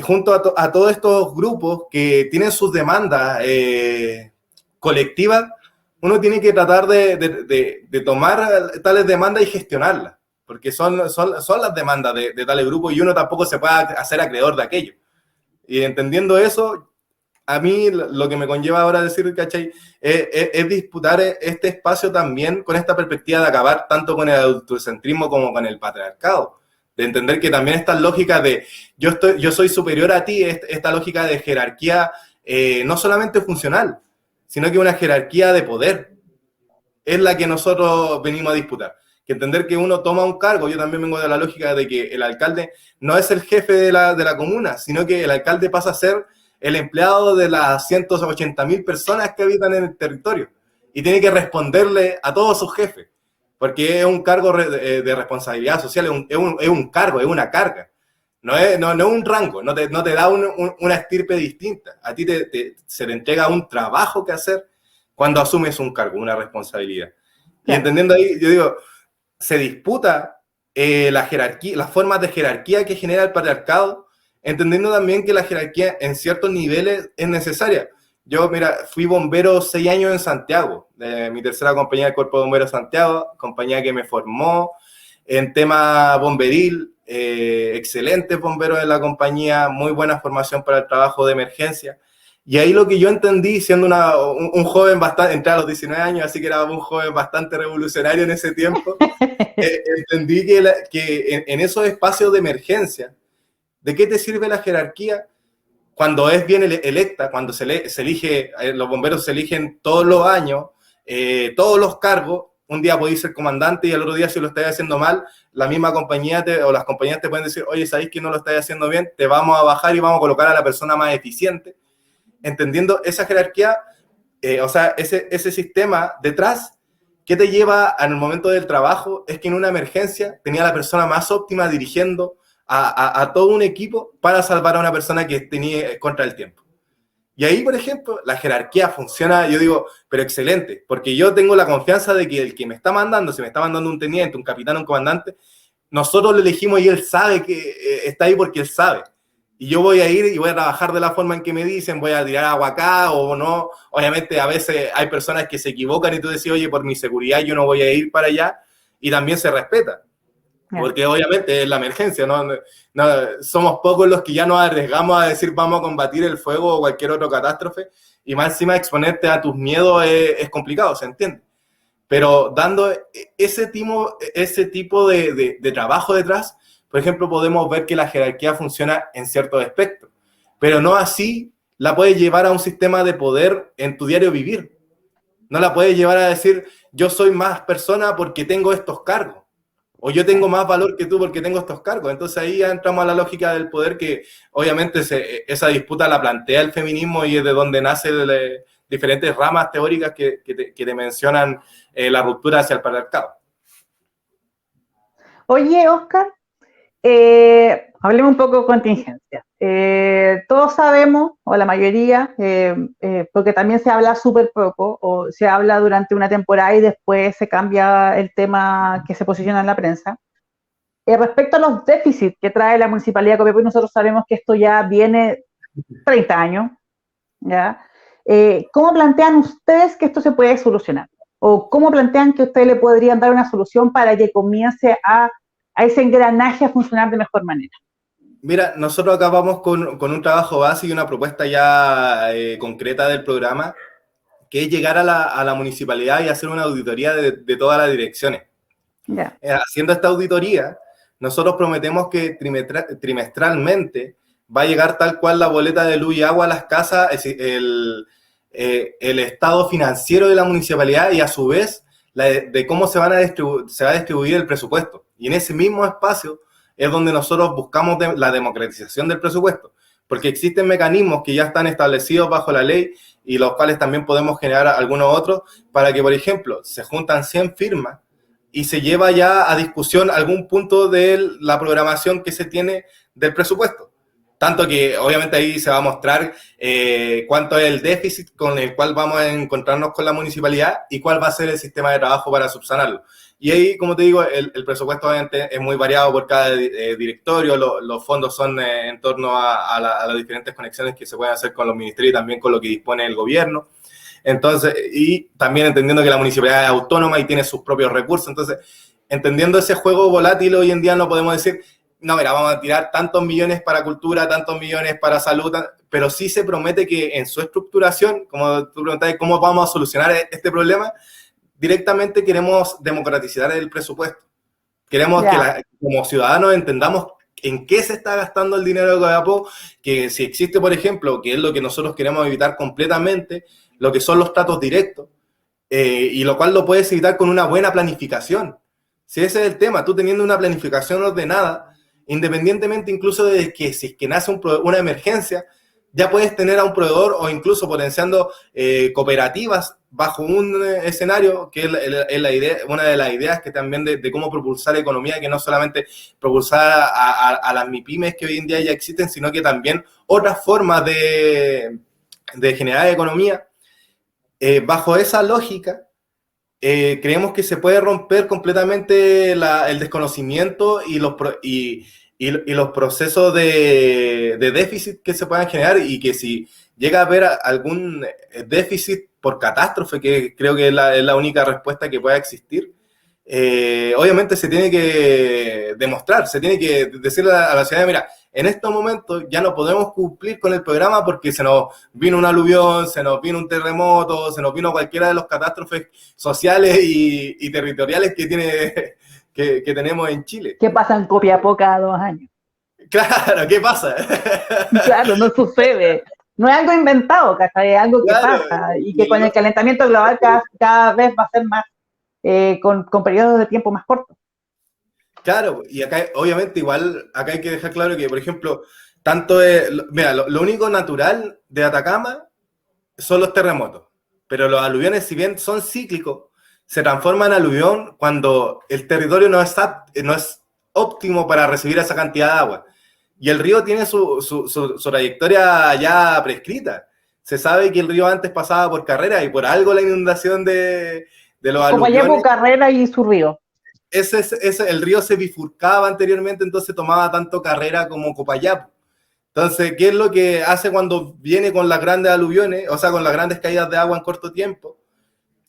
junto a todos estos grupos que tienen sus demandas colectivas, uno tiene que tratar de tomar tales demandas y gestionarlas, porque son las demandas de tales grupos y uno tampoco se puede hacer acreedor de aquello. Y entendiendo eso, a mí lo que me conlleva ahora decir, ¿cachai? Es disputar este espacio también con esta perspectiva de acabar tanto con el adultocentrismo como con el patriarcado. De entender que también esta lógica de yo soy superior a ti, esta lógica de jerarquía no solamente funcional, sino que una jerarquía de poder es la que nosotros venimos a disputar. Que entender que uno toma un cargo, yo también vengo de la lógica de que el alcalde no es el jefe de la comuna, sino que el alcalde pasa a ser el empleado de las 180.000 personas que habitan en el territorio y tiene que responderle a todos sus jefes, porque es un cargo de responsabilidad social, es un cargo, es una carga, no es un rango, no te da una estirpe distinta, a ti se te entrega un trabajo que hacer cuando asumes un cargo, una responsabilidad. Y entendiendo ahí, yo digo, se disputa la jerarquía, las formas de jerarquía que genera el patriarcado, entendiendo también que la jerarquía en ciertos niveles es necesaria. Yo, mira, fui bombero 6 años en Santiago, de mi tercera compañía del Cuerpo de Bomberos Santiago, compañía que me formó en tema bomberil, excelentes bomberos en la compañía, muy buena formación para el trabajo de emergencia. Y ahí lo que yo entendí, siendo un joven bastante, entré a los 19 años, así que era un joven bastante revolucionario en ese tiempo, entendí que en esos espacios de emergencia, ¿de qué te sirve la jerarquía? Cuando es bien electa, cuando se elige, los bomberos se eligen todos los años, todos los cargos, un día podéis ser comandante y el otro día si lo estáis haciendo mal, la misma compañía o las compañías te pueden decir, oye, ¿sabéis que no lo estáis haciendo bien? Te vamos a bajar y vamos a colocar a la persona más eficiente. Entendiendo esa jerarquía, o sea, ese sistema detrás, ¿qué te lleva al momento del trabajo? Es que en una emergencia tenía la persona más óptima dirigiendo a todo un equipo para salvar a una persona que tenía contra el tiempo. Y ahí, por ejemplo, la jerarquía funciona, yo digo, pero excelente, porque yo tengo la confianza de que el que me está mandando, si me está mandando un teniente, un capitán, un comandante, nosotros lo elegimos y él sabe que está ahí porque él sabe. Y yo voy a ir y voy a trabajar de la forma en que me dicen, voy a tirar agua acá o no. Obviamente a veces hay personas que se equivocan y tú decís, oye, por mi seguridad yo no voy a ir para allá, y también se respeta. Porque obviamente es la emergencia, ¿no? Somos pocos los que ya nos arriesgamos a decir vamos a combatir el fuego o cualquier otra catástrofe, y más encima exponerte a tus miedos es complicado, ¿se entiende? Pero dando ese tipo de trabajo detrás, por ejemplo, podemos ver que la jerarquía funciona en ciertos aspectos, pero no así la puedes llevar a un sistema de poder en tu diario vivir. No la puedes llevar a decir, yo soy más persona porque tengo estos cargos, o yo tengo más valor que tú porque tengo estos cargos. Entonces ahí ya entramos a la lógica del poder, que obviamente esa disputa la plantea el feminismo y es de donde nacen diferentes ramas teóricas que te mencionan la ruptura hacia el patriarcado. Oye, Oscar, hablemos un poco de contingencia. Todos sabemos, o la mayoría, porque también se habla súper poco, o se habla durante una temporada y después se cambia el tema que se posiciona en la prensa. Respecto a los déficits que trae la Municipalidad de Copiapó, nosotros sabemos que esto ya viene 30 años, ¿ya? ¿Cómo plantean ustedes que esto se puede solucionar? ¿O cómo plantean que ustedes le podrían dar una solución para que comience a ese engranaje a funcionar de mejor manera? Mira, nosotros acá vamos con un trabajo base y una propuesta ya concreta del programa, que es llegar a la municipalidad y hacer una auditoría de todas las direcciones. Yeah. Haciendo esta auditoría, nosotros prometemos que trimestralmente va a llegar tal cual la boleta de luz y agua a las casas, el estado financiero de la municipalidad y a su vez de cómo se va a distribuir el presupuesto. Y en ese mismo espacio es donde nosotros buscamos la democratización del presupuesto, porque existen mecanismos que ya están establecidos bajo la ley y los cuales también podemos generar algunos otros para que, por ejemplo, se juntan 100 firmas y se lleva ya a discusión algún punto de la programación que se tiene del presupuesto. Tanto que obviamente ahí se va a mostrar cuánto es el déficit con el cual vamos a encontrarnos con la municipalidad y cuál va a ser el sistema de trabajo para subsanarlo. Y ahí, como te digo, el presupuesto obviamente es muy variado por cada directorio, los fondos son en torno a las diferentes conexiones que se pueden hacer con los ministerios y también con lo que dispone el gobierno. Entonces, y también entendiendo que la municipalidad es autónoma y tiene sus propios recursos. Entonces, entendiendo ese juego volátil, hoy en día no podemos decir, no, mira, vamos a tirar tantos millones para cultura, tantos millones para salud, pero sí se promete que en su estructuración, como tú preguntabas, ¿cómo vamos a solucionar este problema? Directamente queremos democratizar el presupuesto. Queremos que como ciudadanos entendamos en qué se está gastando el dinero de Copiapó, que si existe, por ejemplo, que es lo que nosotros queremos evitar completamente, lo que son los tratos directos, y lo cual lo puedes evitar con una buena planificación. Si ese es el tema, tú teniendo una planificación ordenada, independientemente incluso de que si es que nace una emergencia, ya puedes tener a un proveedor o incluso potenciando cooperativas bajo un escenario que es la idea, una de las ideas que también de cómo propulsar economía, que no solamente propulsar a las MIPYMES que hoy en día ya existen, sino que también otras formas de generar economía. Bajo esa lógica, creemos que se puede romper completamente el desconocimiento y los procesos de déficit que se puedan generar, y que si llega a haber algún déficit por catástrofe, que creo que es la única respuesta que pueda existir, obviamente se tiene que demostrar, se tiene que decirle a la ciudad, mira, en estos momentos ya no podemos cumplir con el programa porque se nos vino un aluvión, se nos vino un terremoto, se nos vino cualquiera de los catástrofes sociales y territoriales que tenemos en Chile. ¿Qué pasa en Copiapó cada 2 años? Claro, ¿qué pasa? Claro, no sucede. No es algo inventado, ¿cachai? Es algo que pasa y que con el calentamiento global cada vez va a ser más, con periodos de tiempo más cortos. Claro, y acá, obviamente, igual, acá hay que dejar claro que, por ejemplo, mira, lo único natural de Atacama son los terremotos, pero los aluviones, si bien son cíclicos, se transforman en aluvión cuando el territorio no es óptimo para recibir esa cantidad de agua. Y el río tiene su trayectoria ya prescrita. Se sabe que el río antes pasaba por carrera y por algo la inundación de los aluviones. Como Carrera y su río. El río se bifurcaba anteriormente, entonces tomaba tanto Carrera como Copayapo. Entonces, ¿qué es lo que hace cuando viene con las grandes aluviones, o sea, con las grandes caídas de agua en corto tiempo?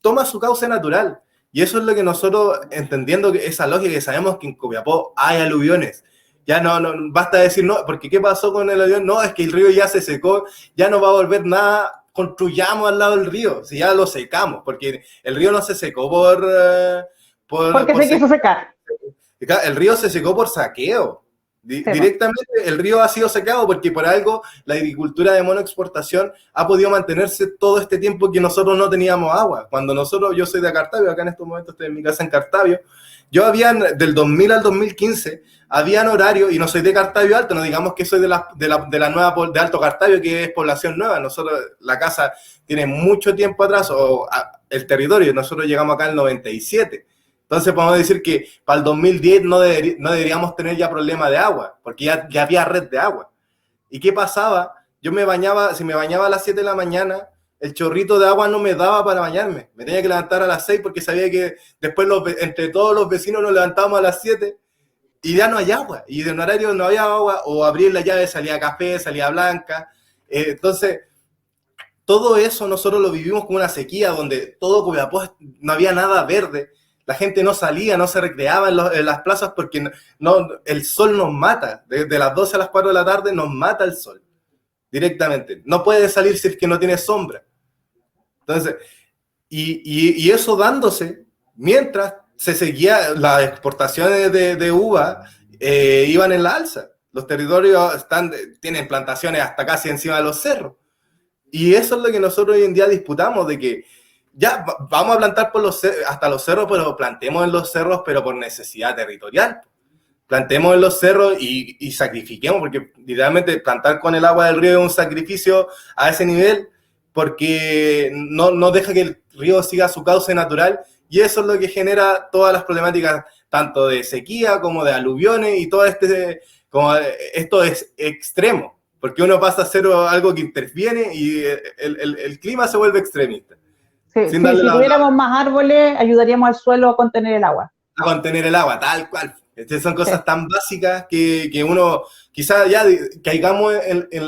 Toma su cauce natural. Y eso es lo que nosotros, entendiendo que esa lógica, que sabemos que en Copiapó hay aluviones, ya no basta decir no, porque ¿qué pasó con el aluvión? No, es que el río ya se secó, ya no va a volver nada, construyamos al lado del río, si ya lo secamos, porque el río no se secó porque se quiso secar. El río se secó por saqueo. Directamente el río ha sido secado porque por algo la agricultura de monoexportación ha podido mantenerse todo este tiempo que nosotros no teníamos agua. Cuando yo soy de Cartavio, acá en estos momentos estoy en mi casa en Cartavio, del 2000 al 2015, habían horarios, y no soy de Cartavio Alto, no digamos que soy de la nueva, de Alto Cartavio, que es población nueva. Nosotros, la casa tiene mucho tiempo atrás, el territorio, nosotros llegamos acá en el 97. Entonces podemos decir que para el 2010 no deberíamos tener ya problema de agua, porque ya había red de agua. ¿Y qué pasaba? Si me bañaba a las 7 de la mañana, el chorrito de agua no me daba para bañarme. Me tenía que levantar a las 6 porque sabía que después entre todos los vecinos nos levantábamos a las 7 y ya no hay agua. Y de un horario no había agua, o abrir la llave salía café, salía blanca. Entonces, todo eso nosotros lo vivimos como una sequía donde todo Copiapó no había nada verde. La gente no salía, no se recreaba en las plazas porque el sol nos mata. Desde las 12 a las 4 de la tarde nos mata el sol directamente. No puede salir si es que no tiene sombra. Entonces, y eso dándose mientras se seguía, las exportaciones de uva iban en la alza. Los territorios tienen plantaciones hasta casi encima de los cerros. Y eso es lo que nosotros hoy en día disputamos, de que ya vamos a plantar hasta los cerros, pero plantemos en los cerros, pero por necesidad territorial. Plantemos en los cerros y sacrifiquemos, porque literalmente plantar con el agua del río es un sacrificio a ese nivel, porque no deja que el río siga su cauce natural, y eso es lo que genera todas las problemáticas, tanto de sequía como de aluviones y todo esto es extremo. porque uno pasa a ser algo que interviene y el clima se vuelve extremista. Sí, si tuviéramos más árboles, ayudaríamos al suelo a contener el agua. A contener el agua, tal cual. Son cosas Sí. tan básicas que uno, quizás ya caigamos en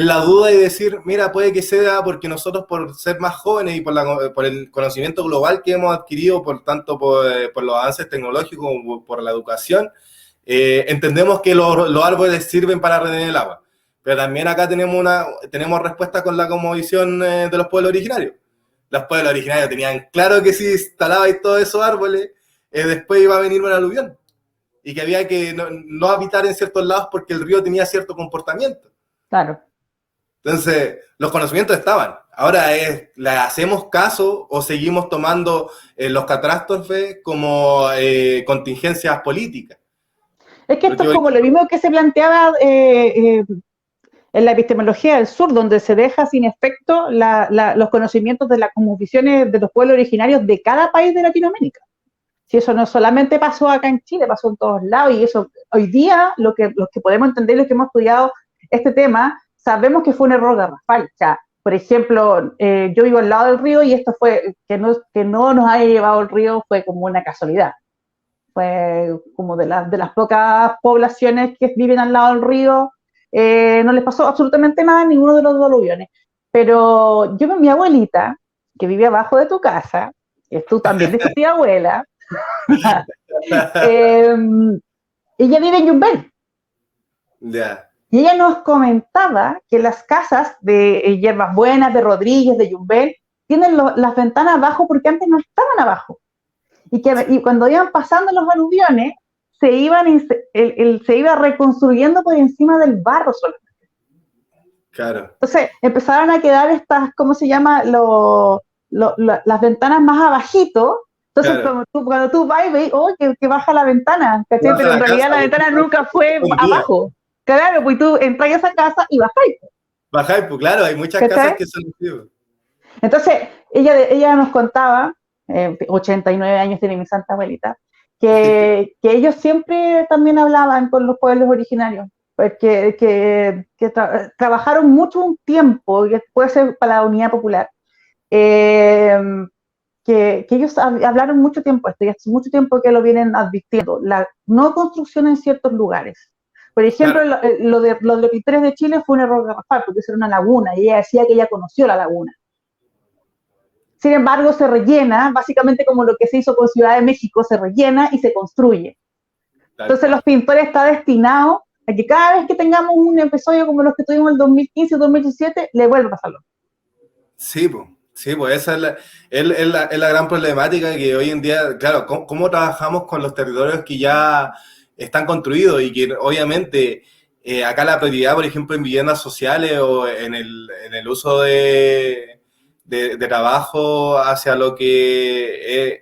la duda y decir, mira, puede que sea porque nosotros por ser más jóvenes y por el conocimiento global que hemos adquirido, por tanto por los avances tecnológicos como por la educación, entendemos que los árboles sirven para retener el agua. Pero también acá tenemos respuesta con la cosmovisión de los pueblos originarios. Los pueblos originarios tenían claro que si instalabais todos esos árboles, después iba a venir un aluvión. Y que había que no habitar en ciertos lados porque el río tenía cierto comportamiento. Claro. Entonces, los conocimientos estaban. Ahora ¿le hacemos caso o seguimos tomando los catástrofes como contingencias políticas? Es que esto es como lo mismo que se planteaba en la epistemología del sur, donde se deja sin efecto los conocimientos de las cosmovisiones de los pueblos originarios de cada país de Latinoamérica. Si eso no solamente pasó acá en Chile, pasó en todos lados, y eso hoy día, los que podemos entender, los que hemos estudiado este tema, sabemos que fue un error garrafal. O sea, por ejemplo, yo vivo al lado del río y esto fue, que no nos haya llevado el río fue como una casualidad. Fue como de las pocas poblaciones que viven al lado del río, no les pasó absolutamente nada en ninguno de los dos aluviones. Pero yo con mi abuelita, que vive abajo de tu casa, que tú también de tu tía abuela, ella vive en Yumbel. Yeah. Y ella nos comentaba que las casas de Hierbas Buenas, de Rodríguez, de Yumbel, tienen las ventanas abajo porque antes no estaban abajo. Y cuando iban pasando los aluviones, se iba reconstruyendo por encima del barro solamente. Claro. Entonces empezaron a quedar estas, ¿cómo se llama? Las ventanas más abajito. Entonces, claro, cuando tú vas y ves, oh, que baja la ventana, ¿cachai? Pero en realidad la ventana nunca fue abajo. Claro, pues tú entras a esa casa y bajáis. Bajáis, pues claro, hay muchas casas que son así. Entonces, ella nos contaba, 89 años tiene mi santa abuelita, que ellos siempre también hablaban con los pueblos originarios, porque trabajaron mucho un tiempo, y puede ser para la unidad popular, que ellos hablaron mucho tiempo esto, y hace mucho tiempo que lo vienen advirtiendo, la no construcción en ciertos lugares. Por ejemplo, claro, lo de los pintores de Chile fue un error garrafal, porque eso era una laguna, y ella decía que ella conoció la laguna. Sin embargo, se rellena, básicamente como lo que se hizo con Ciudad de México, se rellena y se construye. Entonces, los pintores están destinados a que cada vez que tengamos un episodio como los que tuvimos en el 2015 o 2017, le vuelva a pasarlo. Sí, pues esa es la gran problemática que hoy en día, claro, ¿cómo trabajamos con los territorios que ya están construidos y que obviamente acá la prioridad, por ejemplo, en viviendas sociales o en el uso de trabajo hacia lo que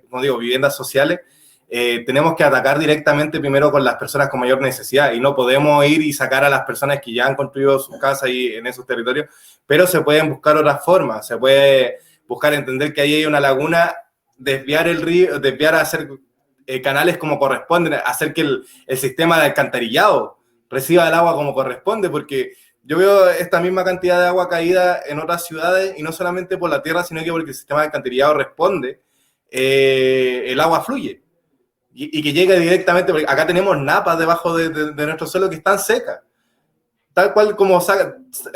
como digo, viviendas sociales, tenemos que atacar directamente primero con las personas con mayor necesidad y no podemos ir y sacar a las personas que ya han construido sus casas y en esos territorios, pero se pueden buscar otras formas, se puede buscar entender que ahí hay una laguna, desviar el río, desviar a hacer canales como corresponden, hacer que el sistema de alcantarillado reciba el agua como corresponde, porque yo veo esta misma cantidad de agua caída en otras ciudades y no solamente por la tierra, sino que porque el sistema de alcantarillado responde, el agua fluye y que llegue directamente, porque acá tenemos napas debajo de nuestro suelo que están secas. Tal cual como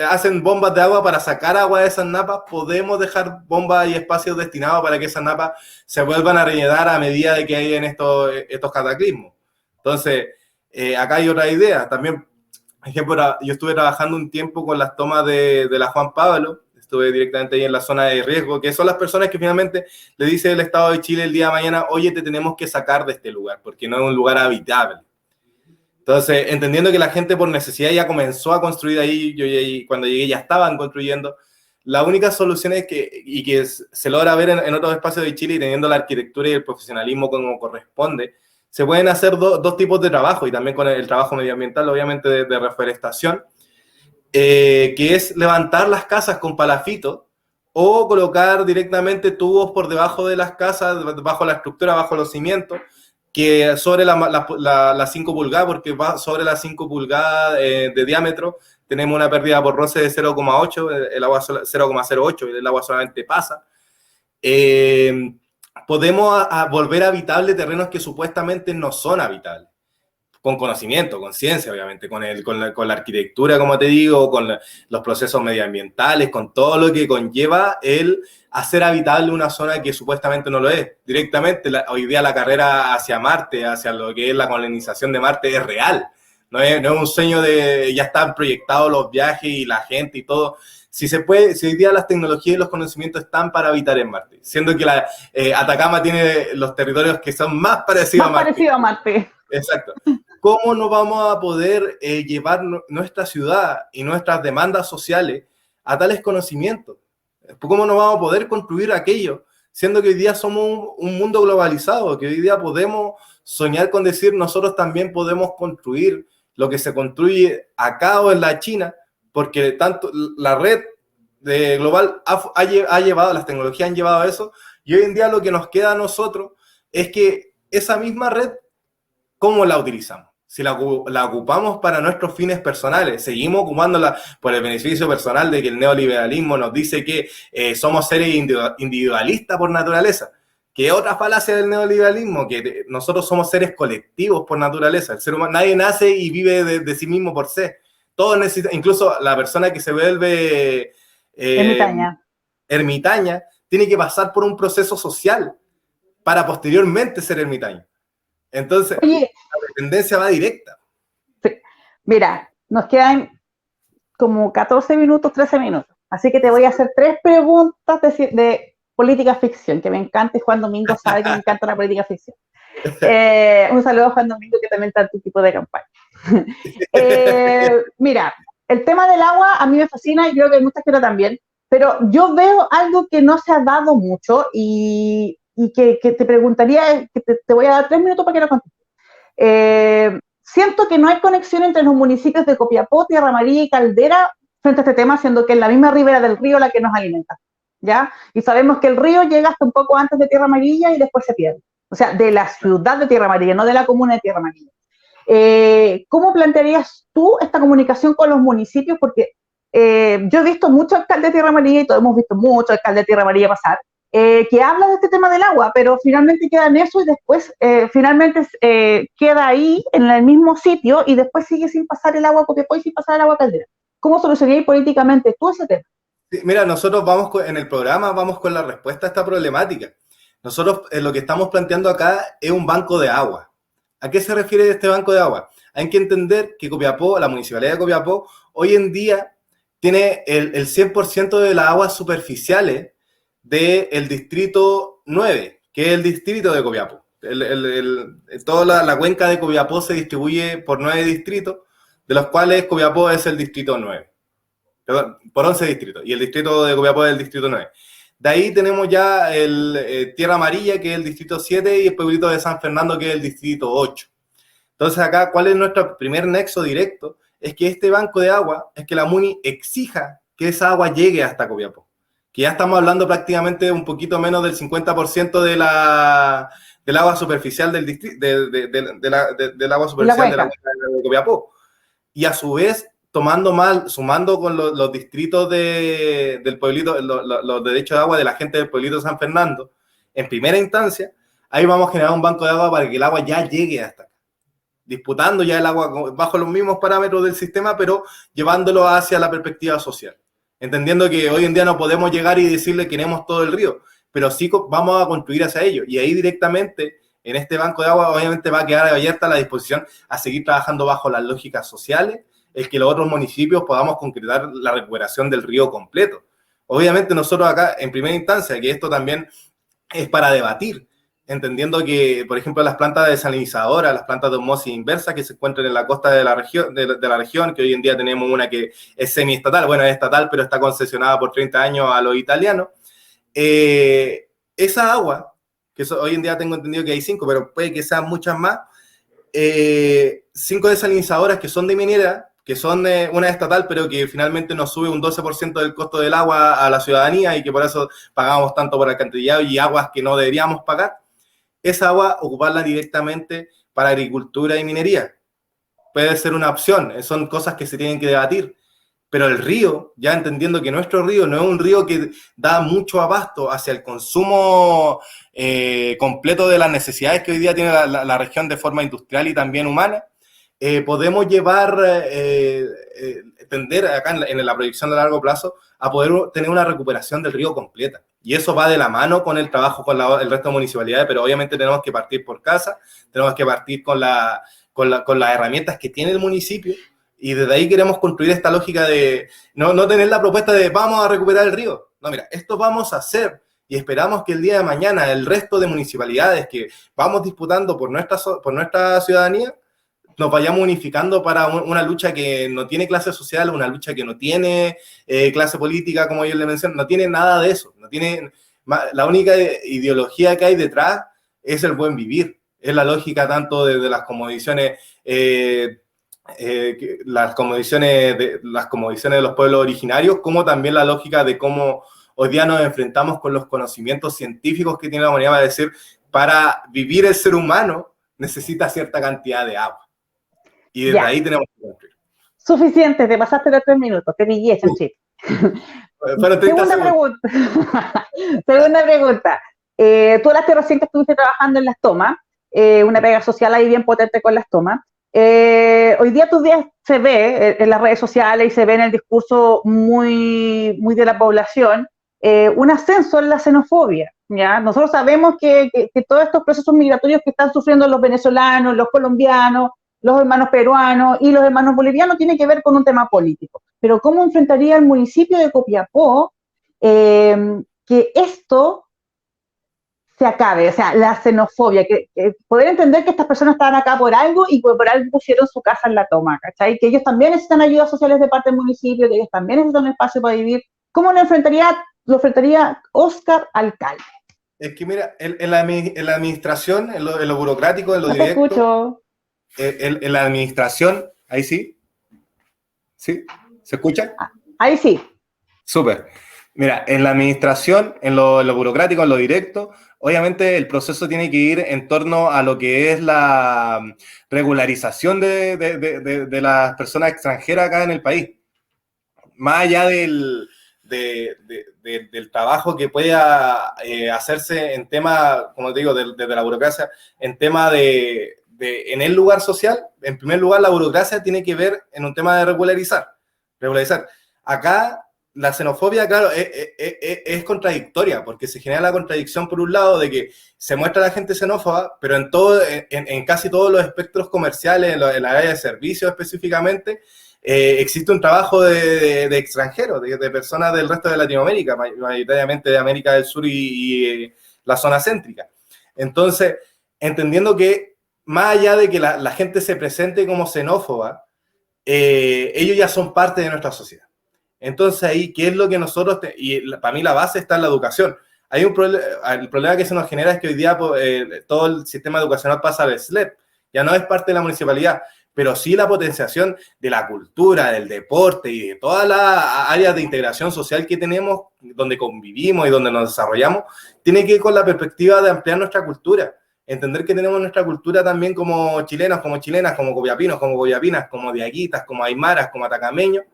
hacen bombas de agua para sacar agua de esas napas, podemos dejar bombas y espacios destinados para que esas napas se vuelvan a rellenar a medida de que hay en estos cataclismos. Entonces, acá hay otra idea. También, por ejemplo, yo estuve trabajando un tiempo con las tomas de la Juan Pablo, estuve directamente ahí en la zona de riesgo, que son las personas que finalmente le dice el Estado de Chile el día de mañana, oye, te tenemos que sacar de este lugar, porque no es un lugar habitable. Entonces, entendiendo que la gente por necesidad ya comenzó a construir ahí, yo cuando llegué ya estaban construyendo, la única solución es que se logra ver en otros espacios de Chile y teniendo la arquitectura y el profesionalismo como corresponde, se pueden hacer dos tipos de trabajo y también con el trabajo medioambiental, obviamente de reforestación, que es levantar las casas con palafito o colocar directamente tubos por debajo de las casas, bajo la estructura, bajo los cimientos, que sobre las 5 pulgadas, porque va sobre las 5 pulgadas de diámetro, tenemos una pérdida por roce de 0,8, el agua 0,08, el agua solamente pasa. Podemos volver habitables terrenos que supuestamente no son habitables, con conocimiento, con ciencia, obviamente, con la arquitectura, como te digo, con los procesos medioambientales, con todo lo que conlleva el hacer habitable una zona que supuestamente no lo es. Directamente, hoy día la carrera hacia Marte, hacia lo que es la colonización de Marte, es real. No es un sueño de ya están proyectados los viajes y la gente y todo. Si se puede, si hoy día las tecnologías y los conocimientos están para habitar en Marte, siendo que Atacama tiene los territorios que son más parecidos a Marte. Parecido a Marte. Exacto. ¿Cómo no vamos a poder llevar nuestra ciudad y nuestras demandas sociales a tales conocimientos? ¿Cómo no vamos a poder construir aquello? Siendo que hoy día somos un mundo globalizado, que hoy día podemos soñar con decir nosotros también podemos construir lo que se construye acá o en la China, porque tanto la red global ha llevado, las tecnologías han llevado a eso, y hoy en día lo que nos queda a nosotros es que esa misma red, ¿cómo la utilizamos? Si la ocupamos para nuestros fines personales, seguimos ocupándola por el beneficio personal de que el neoliberalismo nos dice que somos seres individualistas por naturaleza, que es otra falacia del neoliberalismo, que nosotros somos seres colectivos por naturaleza. El ser humano, nadie nace y vive de sí mismo por ser. Todos necesitan, incluso la persona que se vuelve ermitaña, tiene que pasar por un proceso social para posteriormente ser ermitaño. Entonces, oye, la tendencia va directa. Sí. Mira, nos quedan como 14 minutos, 13 minutos. Así que te voy a hacer 3 preguntas de política ficción, que me encanta, y Juan Domingo sabe que me encanta la política ficción. Un saludo a Juan Domingo, que también está en tu tipo de campaña. Mira, el tema del agua a mí me fascina y creo que hay muchas que no también, pero yo veo algo que no se ha dado mucho y que te preguntaría, que te voy a dar 3 minutos para que lo contestes. Siento que no hay conexión entre los municipios de Copiapó, Tierra Amarilla y Caldera frente a este tema, siendo que es la misma ribera del río la que nos alimenta, ¿ya? Y sabemos que el río llega hasta un poco antes de Tierra Amarilla y después se pierde. O sea, de la ciudad de Tierra Amarilla, no de la comuna de Tierra Amarilla. ¿Cómo plantearías tú esta comunicación con los municipios? Porque yo he visto muchos alcaldes de Tierra Amarilla y todos hemos visto muchos alcaldes de Tierra Amarilla pasar, que hablan de este tema del agua, pero finalmente queda en eso y después finalmente queda ahí en el mismo sitio y después sigue sin pasar el agua a Copiapó y sin pasar el agua a Caldera. ¿Cómo solucionarías políticamente tú ese tema? Sí, mira, nosotros en el programa vamos con la respuesta a esta problemática. Nosotros lo que estamos planteando acá es un banco de agua. ¿A qué se refiere este banco de agua? Hay que entender que Copiapó, la municipalidad de Copiapó, hoy en día tiene el 100% de las aguas superficiales del distrito 9, que es el distrito de Copiapó. Toda la cuenca de Copiapó se distribuye por 9 distritos, de los cuales Copiapó es el distrito 9. Perdón, por 11 distritos, y el distrito de Copiapó es el distrito 9. De ahí tenemos ya Tierra Amarilla, que es el distrito 7, y el pueblito de San Fernando, que es el distrito 8. Entonces acá, ¿cuál es nuestro primer nexo directo? Es que este banco de agua, es que la MUNI exija que esa agua llegue hasta Copiapó. Que ya estamos hablando prácticamente de un poquito menos del 50% del agua superficial del agua superficial de la cuenca de Copiapó. Y a su vez, sumando con los distritos del pueblito, los derechos de agua de la gente del pueblito de San Fernando, en primera instancia, ahí vamos a generar un banco de agua para que el agua ya llegue hasta acá, disputando ya el agua bajo los mismos parámetros del sistema, pero llevándolo hacia la perspectiva social, entendiendo que hoy en día no podemos llegar y decirle que queremos todo el río, pero sí vamos a construir hacia ello, y ahí directamente en este banco de agua obviamente va a quedar abierta la disposición a seguir trabajando bajo las lógicas sociales, el que los otros municipios podamos concretar la recuperación del río completo. Obviamente nosotros acá, en primera instancia, que esto también es para debatir, entendiendo que, por ejemplo, las plantas desalinizadoras, las plantas de osmosis inversa que se encuentran en la costa de la región, que hoy en día tenemos una que es semiestatal, bueno, es estatal, pero está concesionada por 30 años a los italianos, esa agua, que hoy en día tengo entendido que hay 5, pero puede que sean muchas más, 5 desalinizadoras que son de minera, que son una estatal, pero que finalmente nos sube un 12% del costo del agua a la ciudadanía y que por eso pagamos tanto por alcantarillado y aguas que no deberíamos pagar. esa agua ocuparla directamente para agricultura y minería. Puede ser una opción, son cosas que se tienen que debatir. Pero el río, ya entendiendo que nuestro río no es un río que da mucho abasto hacia el consumo completo de las necesidades que hoy día tiene la región de forma industrial y también humana, podemos tender acá en la proyección de largo plazo a poder tener una recuperación del río completa. Y eso va de la mano con el trabajo con el resto de municipalidades, pero obviamente tenemos que partir por casa, tenemos que partir con las herramientas que tiene el municipio. Y desde ahí queremos construir esta lógica de no tener la propuesta de vamos a recuperar el río. No, mira, esto vamos a hacer y esperamos que el día de mañana el resto de municipalidades que vamos disputando por nuestra ciudadanía nos vayamos unificando para una lucha que no tiene clase social, una lucha que no tiene clase política, como yo le mencioné, no tiene nada de eso. La única ideología que hay detrás es el buen vivir. Es la lógica tanto de las cosmovisiones las cosmovisiones de los pueblos originarios, como también la lógica de cómo hoy día nos enfrentamos con los conocimientos científicos que tiene la humanidad, a decir, para vivir el ser humano necesita cierta cantidad de agua. Y desde ahí tenemos que construir. Suficiente, te pasaste los 3 minutos, te pillé, Chanchito. Segunda pregunta. Segunda pregunta. Tú hablaste recién que estuviste trabajando en las tomas, una pega social ahí bien potente con las tomas. Hoy día se ve en las redes sociales y se ve en el discurso muy, muy de la población un ascenso en la xenofobia, ¿ya? Nosotros sabemos que todos estos procesos migratorios que están sufriendo los venezolanos, los colombianos, los hermanos peruanos y los hermanos bolivianos tienen que ver con un tema político. Pero ¿cómo enfrentaría el municipio de Copiapó que esto se acabe? O sea, la xenofobia, que poder entender que estas personas estaban acá por algo y por algo pusieron su casa en la toma, ¿cachai? Que ellos también necesitan ayudas sociales de parte del municipio, que ellos también necesitan un espacio para vivir. ¿Cómo lo enfrentaría Óscar Alcalde? Es que mira, en la administración, en lo burocrático, en lo directo. Te escucho. En la administración, ahí sí. ¿Sí? ¿Se escucha? Ahí sí. Súper. Mira, en la administración, en lo burocrático, en lo directo, obviamente el proceso tiene que ir en torno a lo que es la regularización de las personas extranjeras acá en el país. Más allá del trabajo que pueda hacerse en tema, como te digo, desde la burocracia, en tema en el lugar social, en primer lugar la burocracia tiene que ver en un tema de regularizar. Acá la xenofobia, claro, es contradictoria, porque se genera la contradicción por un lado de que se muestra a la gente xenófoba, pero en casi todos los espectros comerciales, en la área de servicios específicamente, existe un trabajo de extranjeros, de personas del resto de Latinoamérica, mayoritariamente de América del Sur y la zona céntrica. Entonces, entendiendo que más allá de que la gente se presente como xenófoba, ellos ya son parte de nuestra sociedad. Entonces ahí, ¿qué es lo que nosotros... para mí la base está en la educación. El problema que se nos genera es que hoy día todo el sistema educacional pasa al SLEP. Ya no es parte de la municipalidad, pero sí la potenciación de la cultura, del deporte y de todas las áreas de integración social que tenemos, donde convivimos y donde nos desarrollamos, tiene que ir con la perspectiva de ampliar nuestra cultura. Entender que tenemos nuestra cultura también como chilenos, como chilenas, como copiapinos, como copiapinas, como diaguitas, como aymaras, como atacameños.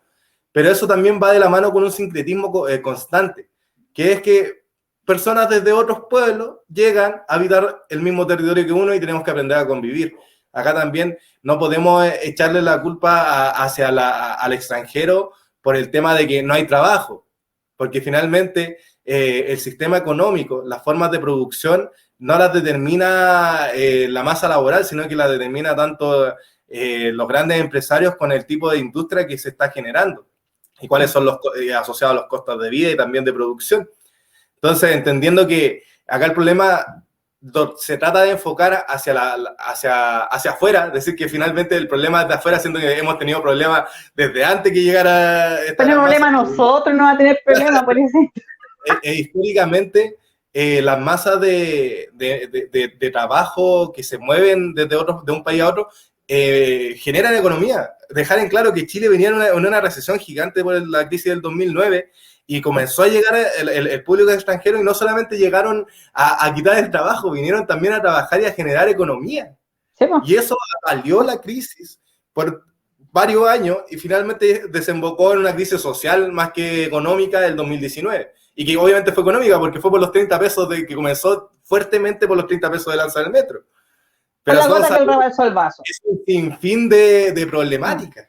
Pero eso también va de la mano con un sincretismo constante, que es que personas desde otros pueblos llegan a habitar el mismo territorio que uno y tenemos que aprender a convivir. Acá también no podemos echarle la culpa al extranjero por el tema de que no hay trabajo, porque finalmente el sistema económico, las formas de producción, no las determina la masa laboral, sino que las determina tanto los grandes empresarios con el tipo de industria que se está generando y cuáles son los asociados a los costos de vida y también de producción. Entonces, entendiendo que acá el problema se trata de enfocar hacia afuera, es decir, que finalmente el problema es de afuera, siendo que hemos tenido problemas desde antes que llegara... Tenemos problemas nosotros, no va a tener problemas, por eso. Históricamente, las masas de trabajo que se mueven de un país a otro generan economía. Dejar en claro que Chile venía en una recesión gigante por la crisis del 2009 y comenzó a llegar el público extranjero y no solamente llegaron a quitar el trabajo, vinieron también a trabajar y a generar economía. Sí, pues. Y eso valió la crisis por varios años y finalmente desembocó en una crisis social más que económica del 2019. Y que obviamente fue económica porque fue por los 30 pesos que comenzó fuertemente por los 30 pesos del alza del metro. Pero la gota que el rebalsó el vaso. Es un sinfín de problemáticas.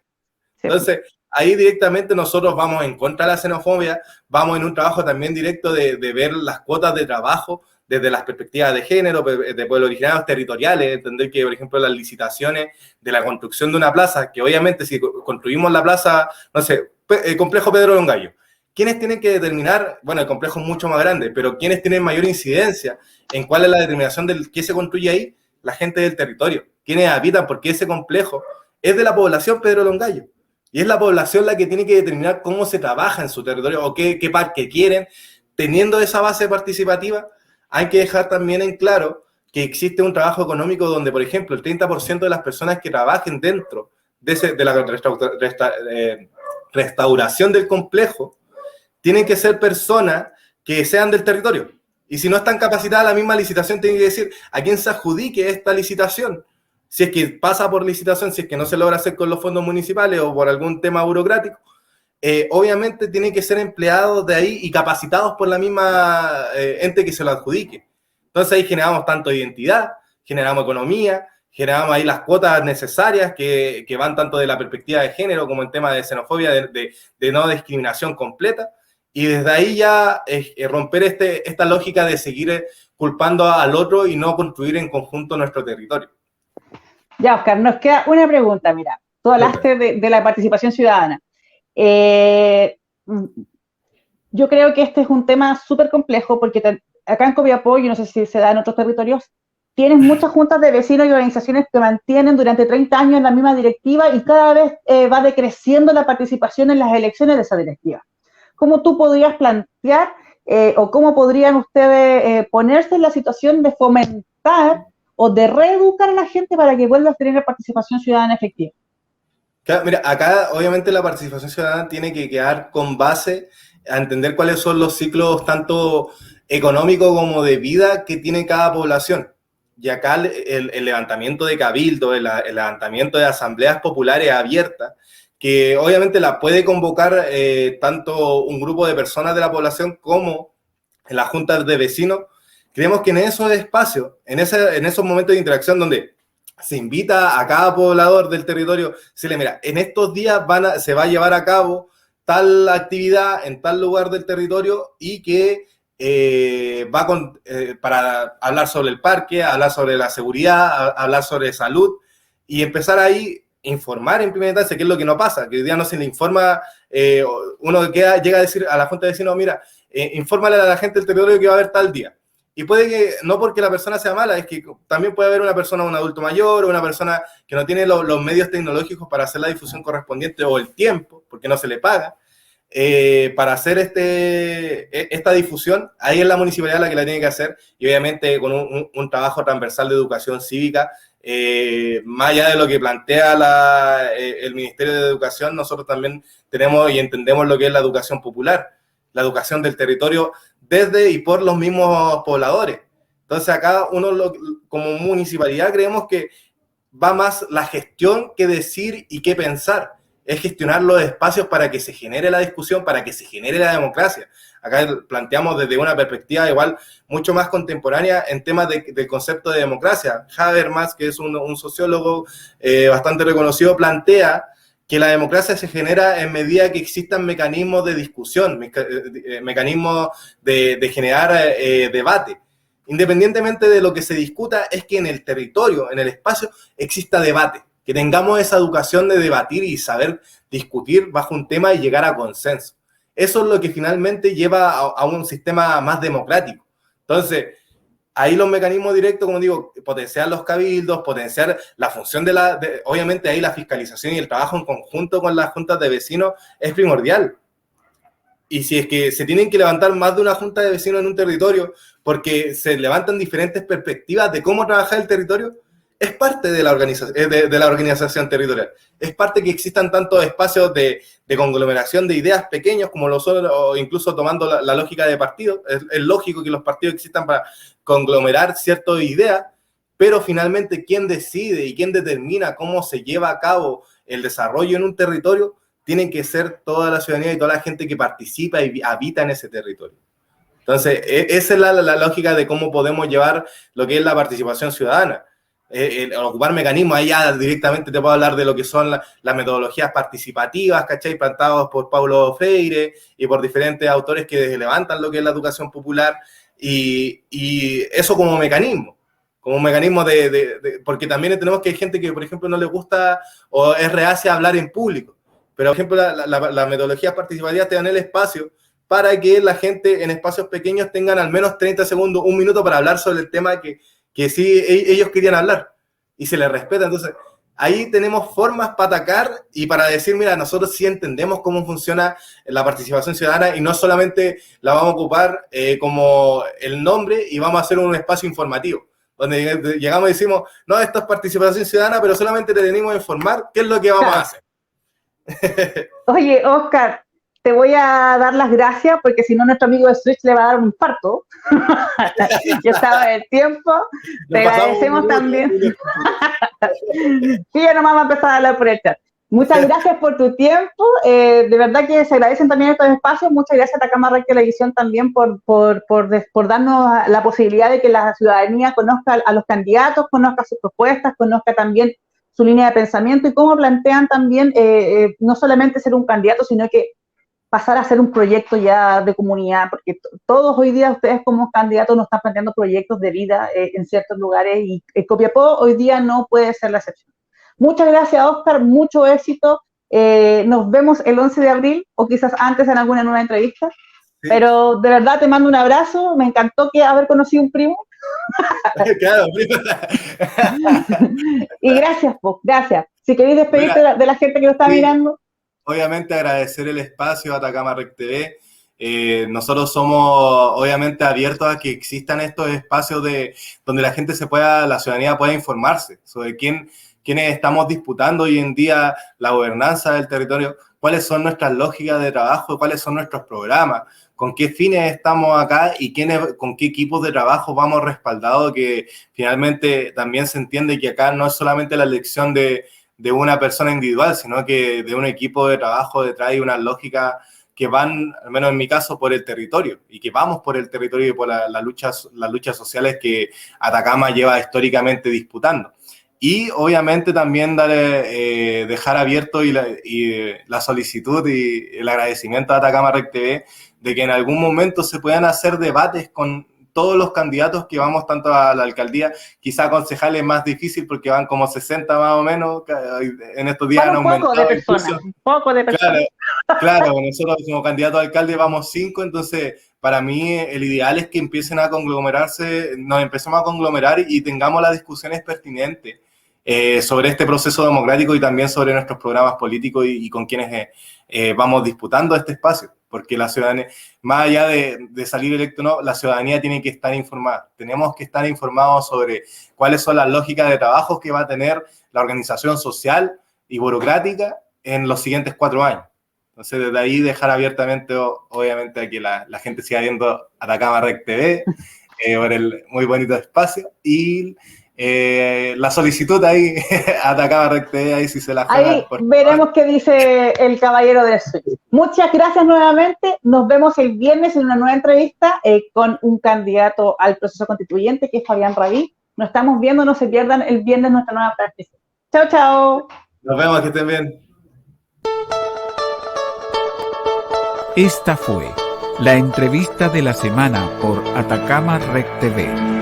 Sí. Entonces, ahí directamente nosotros vamos en contra de la xenofobia, vamos en un trabajo también directo de ver las cuotas de trabajo desde las perspectivas de género, de pueblos originarios territoriales, entender que, por ejemplo, las licitaciones de la construcción de una plaza, que obviamente si construimos la plaza, no sé, el complejo Pedro Longallo, ¿quiénes tienen que determinar? Bueno, el complejo es mucho más grande, pero ¿quiénes tienen mayor incidencia en cuál es la determinación del qué se construye ahí? La gente del territorio, quienes habitan, porque ese complejo es de la población Pedro Longallo. Y es la población la que tiene que determinar cómo se trabaja en su territorio o qué parque quieren. Teniendo esa base participativa, hay que dejar también en claro que existe un trabajo económico donde, por ejemplo, el 30% de las personas que trabajen dentro de la restauración del complejo tienen que ser personas que sean del territorio. Y si no están capacitadas, la misma licitación tiene que decir a quién se adjudique esta licitación. Si es que pasa por licitación, si es que no se logra hacer con los fondos municipales o por algún tema burocrático, obviamente tienen que ser empleados de ahí y capacitados por la misma ente que se lo adjudique. Entonces ahí generamos tanto identidad, generamos economía, generamos ahí las cuotas necesarias que van tanto de la perspectiva de género como en tema de xenofobia, de no discriminación completa. Y desde ahí ya romper esta lógica de seguir culpando al otro y no construir en conjunto nuestro territorio. Ya, Oscar, nos queda una pregunta, mira. Tú hablaste de la participación ciudadana. Yo creo que este es un tema súper complejo porque acá en Copiapó, y no sé si se da en otros territorios, tienes muchas juntas de vecinos y organizaciones que mantienen durante 30 años la misma directiva y cada vez va decreciendo la participación en las elecciones de esa directiva. ¿Cómo tú podrías plantear o cómo podrían ustedes ponerse en la situación de fomentar o de reeducar a la gente para que vuelva a tener participación ciudadana efectiva? Claro, mira, acá obviamente la participación ciudadana tiene que quedar con base a entender cuáles son los ciclos tanto económicos como de vida que tiene cada población. Y acá el levantamiento de cabildo, el levantamiento de asambleas populares abiertas, que obviamente la puede convocar tanto un grupo de personas de la población como en las juntas de vecinos. Creemos que en esos espacios, en esos momentos de interacción donde se invita a cada poblador del territorio, se le mira, en estos días se va a llevar a cabo tal actividad en tal lugar del territorio y que para hablar sobre el parque, hablar sobre la seguridad, hablar sobre salud y empezar ahí informar en primera instancia, que es lo que no pasa, que hoy día no se le informa, uno llega a decir a la junta de vecinos, mira, infórmale a la gente del territorio que va a haber tal día. Y puede que, no porque la persona sea mala, es que también puede haber una persona, un adulto mayor, o una persona que no tiene los medios tecnológicos para hacer la difusión correspondiente o el tiempo, porque no se le paga, para hacer esta difusión. Ahí es la municipalidad la que la tiene que hacer, y obviamente con un trabajo transversal de educación cívica, más allá de lo que plantea el Ministerio de Educación, nosotros también tenemos y entendemos lo que es la educación popular, la educación del territorio desde y por los mismos pobladores. Entonces acá como municipalidad creemos que va más la gestión que decir y qué pensar. Es gestionar los espacios para que se genere la discusión, para que se genere la democracia. Acá planteamos desde una perspectiva igual mucho más contemporánea en temas del concepto de democracia. Habermas, que es un sociólogo bastante reconocido, plantea que la democracia se genera en medida que existan mecanismos de discusión, mecanismos de generar debate. Independientemente de lo que se discuta, es que en el territorio, en el espacio, exista debate, que tengamos esa educación de debatir y saber discutir bajo un tema y llegar a consenso. Eso es lo que finalmente lleva a un sistema más democrático. Entonces, ahí los mecanismos directos, como digo, potenciar los cabildos, potenciar la función obviamente ahí la fiscalización y el trabajo en conjunto con las juntas de vecinos es primordial. Y si es que se tienen que levantar más de una junta de vecinos en un territorio porque se levantan diferentes perspectivas de cómo trabajar el territorio, es parte de la organización territorial. Es parte que existan tantos espacios de conglomeración de ideas pequeños como lo son, o incluso tomando la lógica de partidos. Es lógico que los partidos existan para conglomerar ciertas ideas, pero finalmente quien decide y quien determina cómo se lleva a cabo el desarrollo en un territorio tiene que ser toda la ciudadanía y toda la gente que participa y habita en ese territorio. Entonces, esa es la lógica de cómo podemos llevar lo que es la participación ciudadana. Ocupar mecanismos, ahí ya directamente te puedo hablar de lo que son las metodologías participativas, ¿cachai? Plantados por Paulo Freire y por diferentes autores que levantan lo que es la educación popular, y eso como mecanismo porque también tenemos que hay gente que, por ejemplo, no le gusta o es reacia a hablar en público, pero, por ejemplo, las metodologías participativas te dan el espacio para que la gente en espacios pequeños tengan al menos 30 segundos, un minuto para hablar sobre el tema que sí ellos querían hablar y se les respeta. Entonces, ahí tenemos formas para atacar y para decir, mira, nosotros sí entendemos cómo funciona la participación ciudadana y no solamente la vamos a ocupar como el nombre y vamos a hacer un espacio informativo, donde llegamos y decimos, no, esto es participación ciudadana, pero solamente te venimos a informar qué es lo que vamos a hacer. Oye, Oscar, te voy a dar las gracias porque si no nuestro amigo de Switch le va a dar un infarto. Ya estaba el tiempo. Te agradecemos también. Sí, ya nomás va a empezar a hablar por el chat. Muchas gracias por tu tiempo. De verdad que se agradecen también estos espacios. Muchas gracias a Atacama Rec Televisión también por darnos la posibilidad de que la ciudadanía conozca a los candidatos, conozca sus propuestas, conozca también su línea de pensamiento y cómo plantean también no solamente ser un candidato, sino que pasar a ser un proyecto ya de comunidad, porque todos hoy día ustedes como candidatos nos están planteando proyectos de vida en ciertos lugares y Copiapó hoy día no puede ser la excepción. Muchas gracias, Oscar, mucho éxito. Nos vemos el 11 de abril o quizás antes en alguna nueva entrevista, sí. Pero de verdad te mando un abrazo, me encantó haber conocido un primo. Claro, primo. Y gracias, gracias. Si queréis despedirte de la gente que lo está mirando. Obviamente agradecer el espacio a Atacama Rec TV. Nosotros somos obviamente abiertos a que existan estos espacios donde la gente la ciudadanía pueda informarse sobre quiénes estamos disputando hoy en día la gobernanza del territorio, cuáles son nuestras lógicas de trabajo, cuáles son nuestros programas, con qué fines estamos acá y con qué equipos de trabajo vamos respaldados, que finalmente también se entiende que acá no es solamente la elección de una persona individual, sino que de un equipo de trabajo detrás y una lógica que van, al menos en mi caso, por el territorio, y que vamos por el territorio y por las luchas sociales que Atacama lleva históricamente disputando. Y obviamente también dejar abierto la solicitud y el agradecimiento a Atacama Rec TV de que en algún momento se puedan hacer debates con todos los candidatos que vamos tanto a la alcaldía, quizá concejales es más difícil porque van como 60 más o menos, en estos días han aumentado. Un poco de personas. Claro, nosotros como candidato a alcalde vamos 5, entonces para mí el ideal es que empiecen a conglomerarse, nos empecemos a conglomerar y tengamos las discusiones pertinentes sobre este proceso democrático y también sobre nuestros programas políticos y con quienes vamos disputando este espacio, porque la ciudadanía, más allá de salir electo, no, la ciudadanía tiene que estar informada. Tenemos que estar informados sobre cuáles son las lógicas de trabajo que va a tener la organización social y burocrática en los siguientes 4 años. Entonces, desde ahí dejar abiertamente, obviamente, a que la gente siga viendo Atacama Rec TV por el muy bonito espacio y la solicitud ahí, Atacama Rec TV, ahí si se la juegan. Ahí veremos qué dice el caballero de Switch. Muchas gracias nuevamente. Nos vemos el viernes en una nueva entrevista con un candidato al proceso constituyente, que es Fabián Rabí. Nos estamos viendo, no se pierdan el viernes nuestra nueva práctica. Chao, chao. Nos vemos, que estén bien. Esta fue la entrevista de la semana por Atacama Rec TV.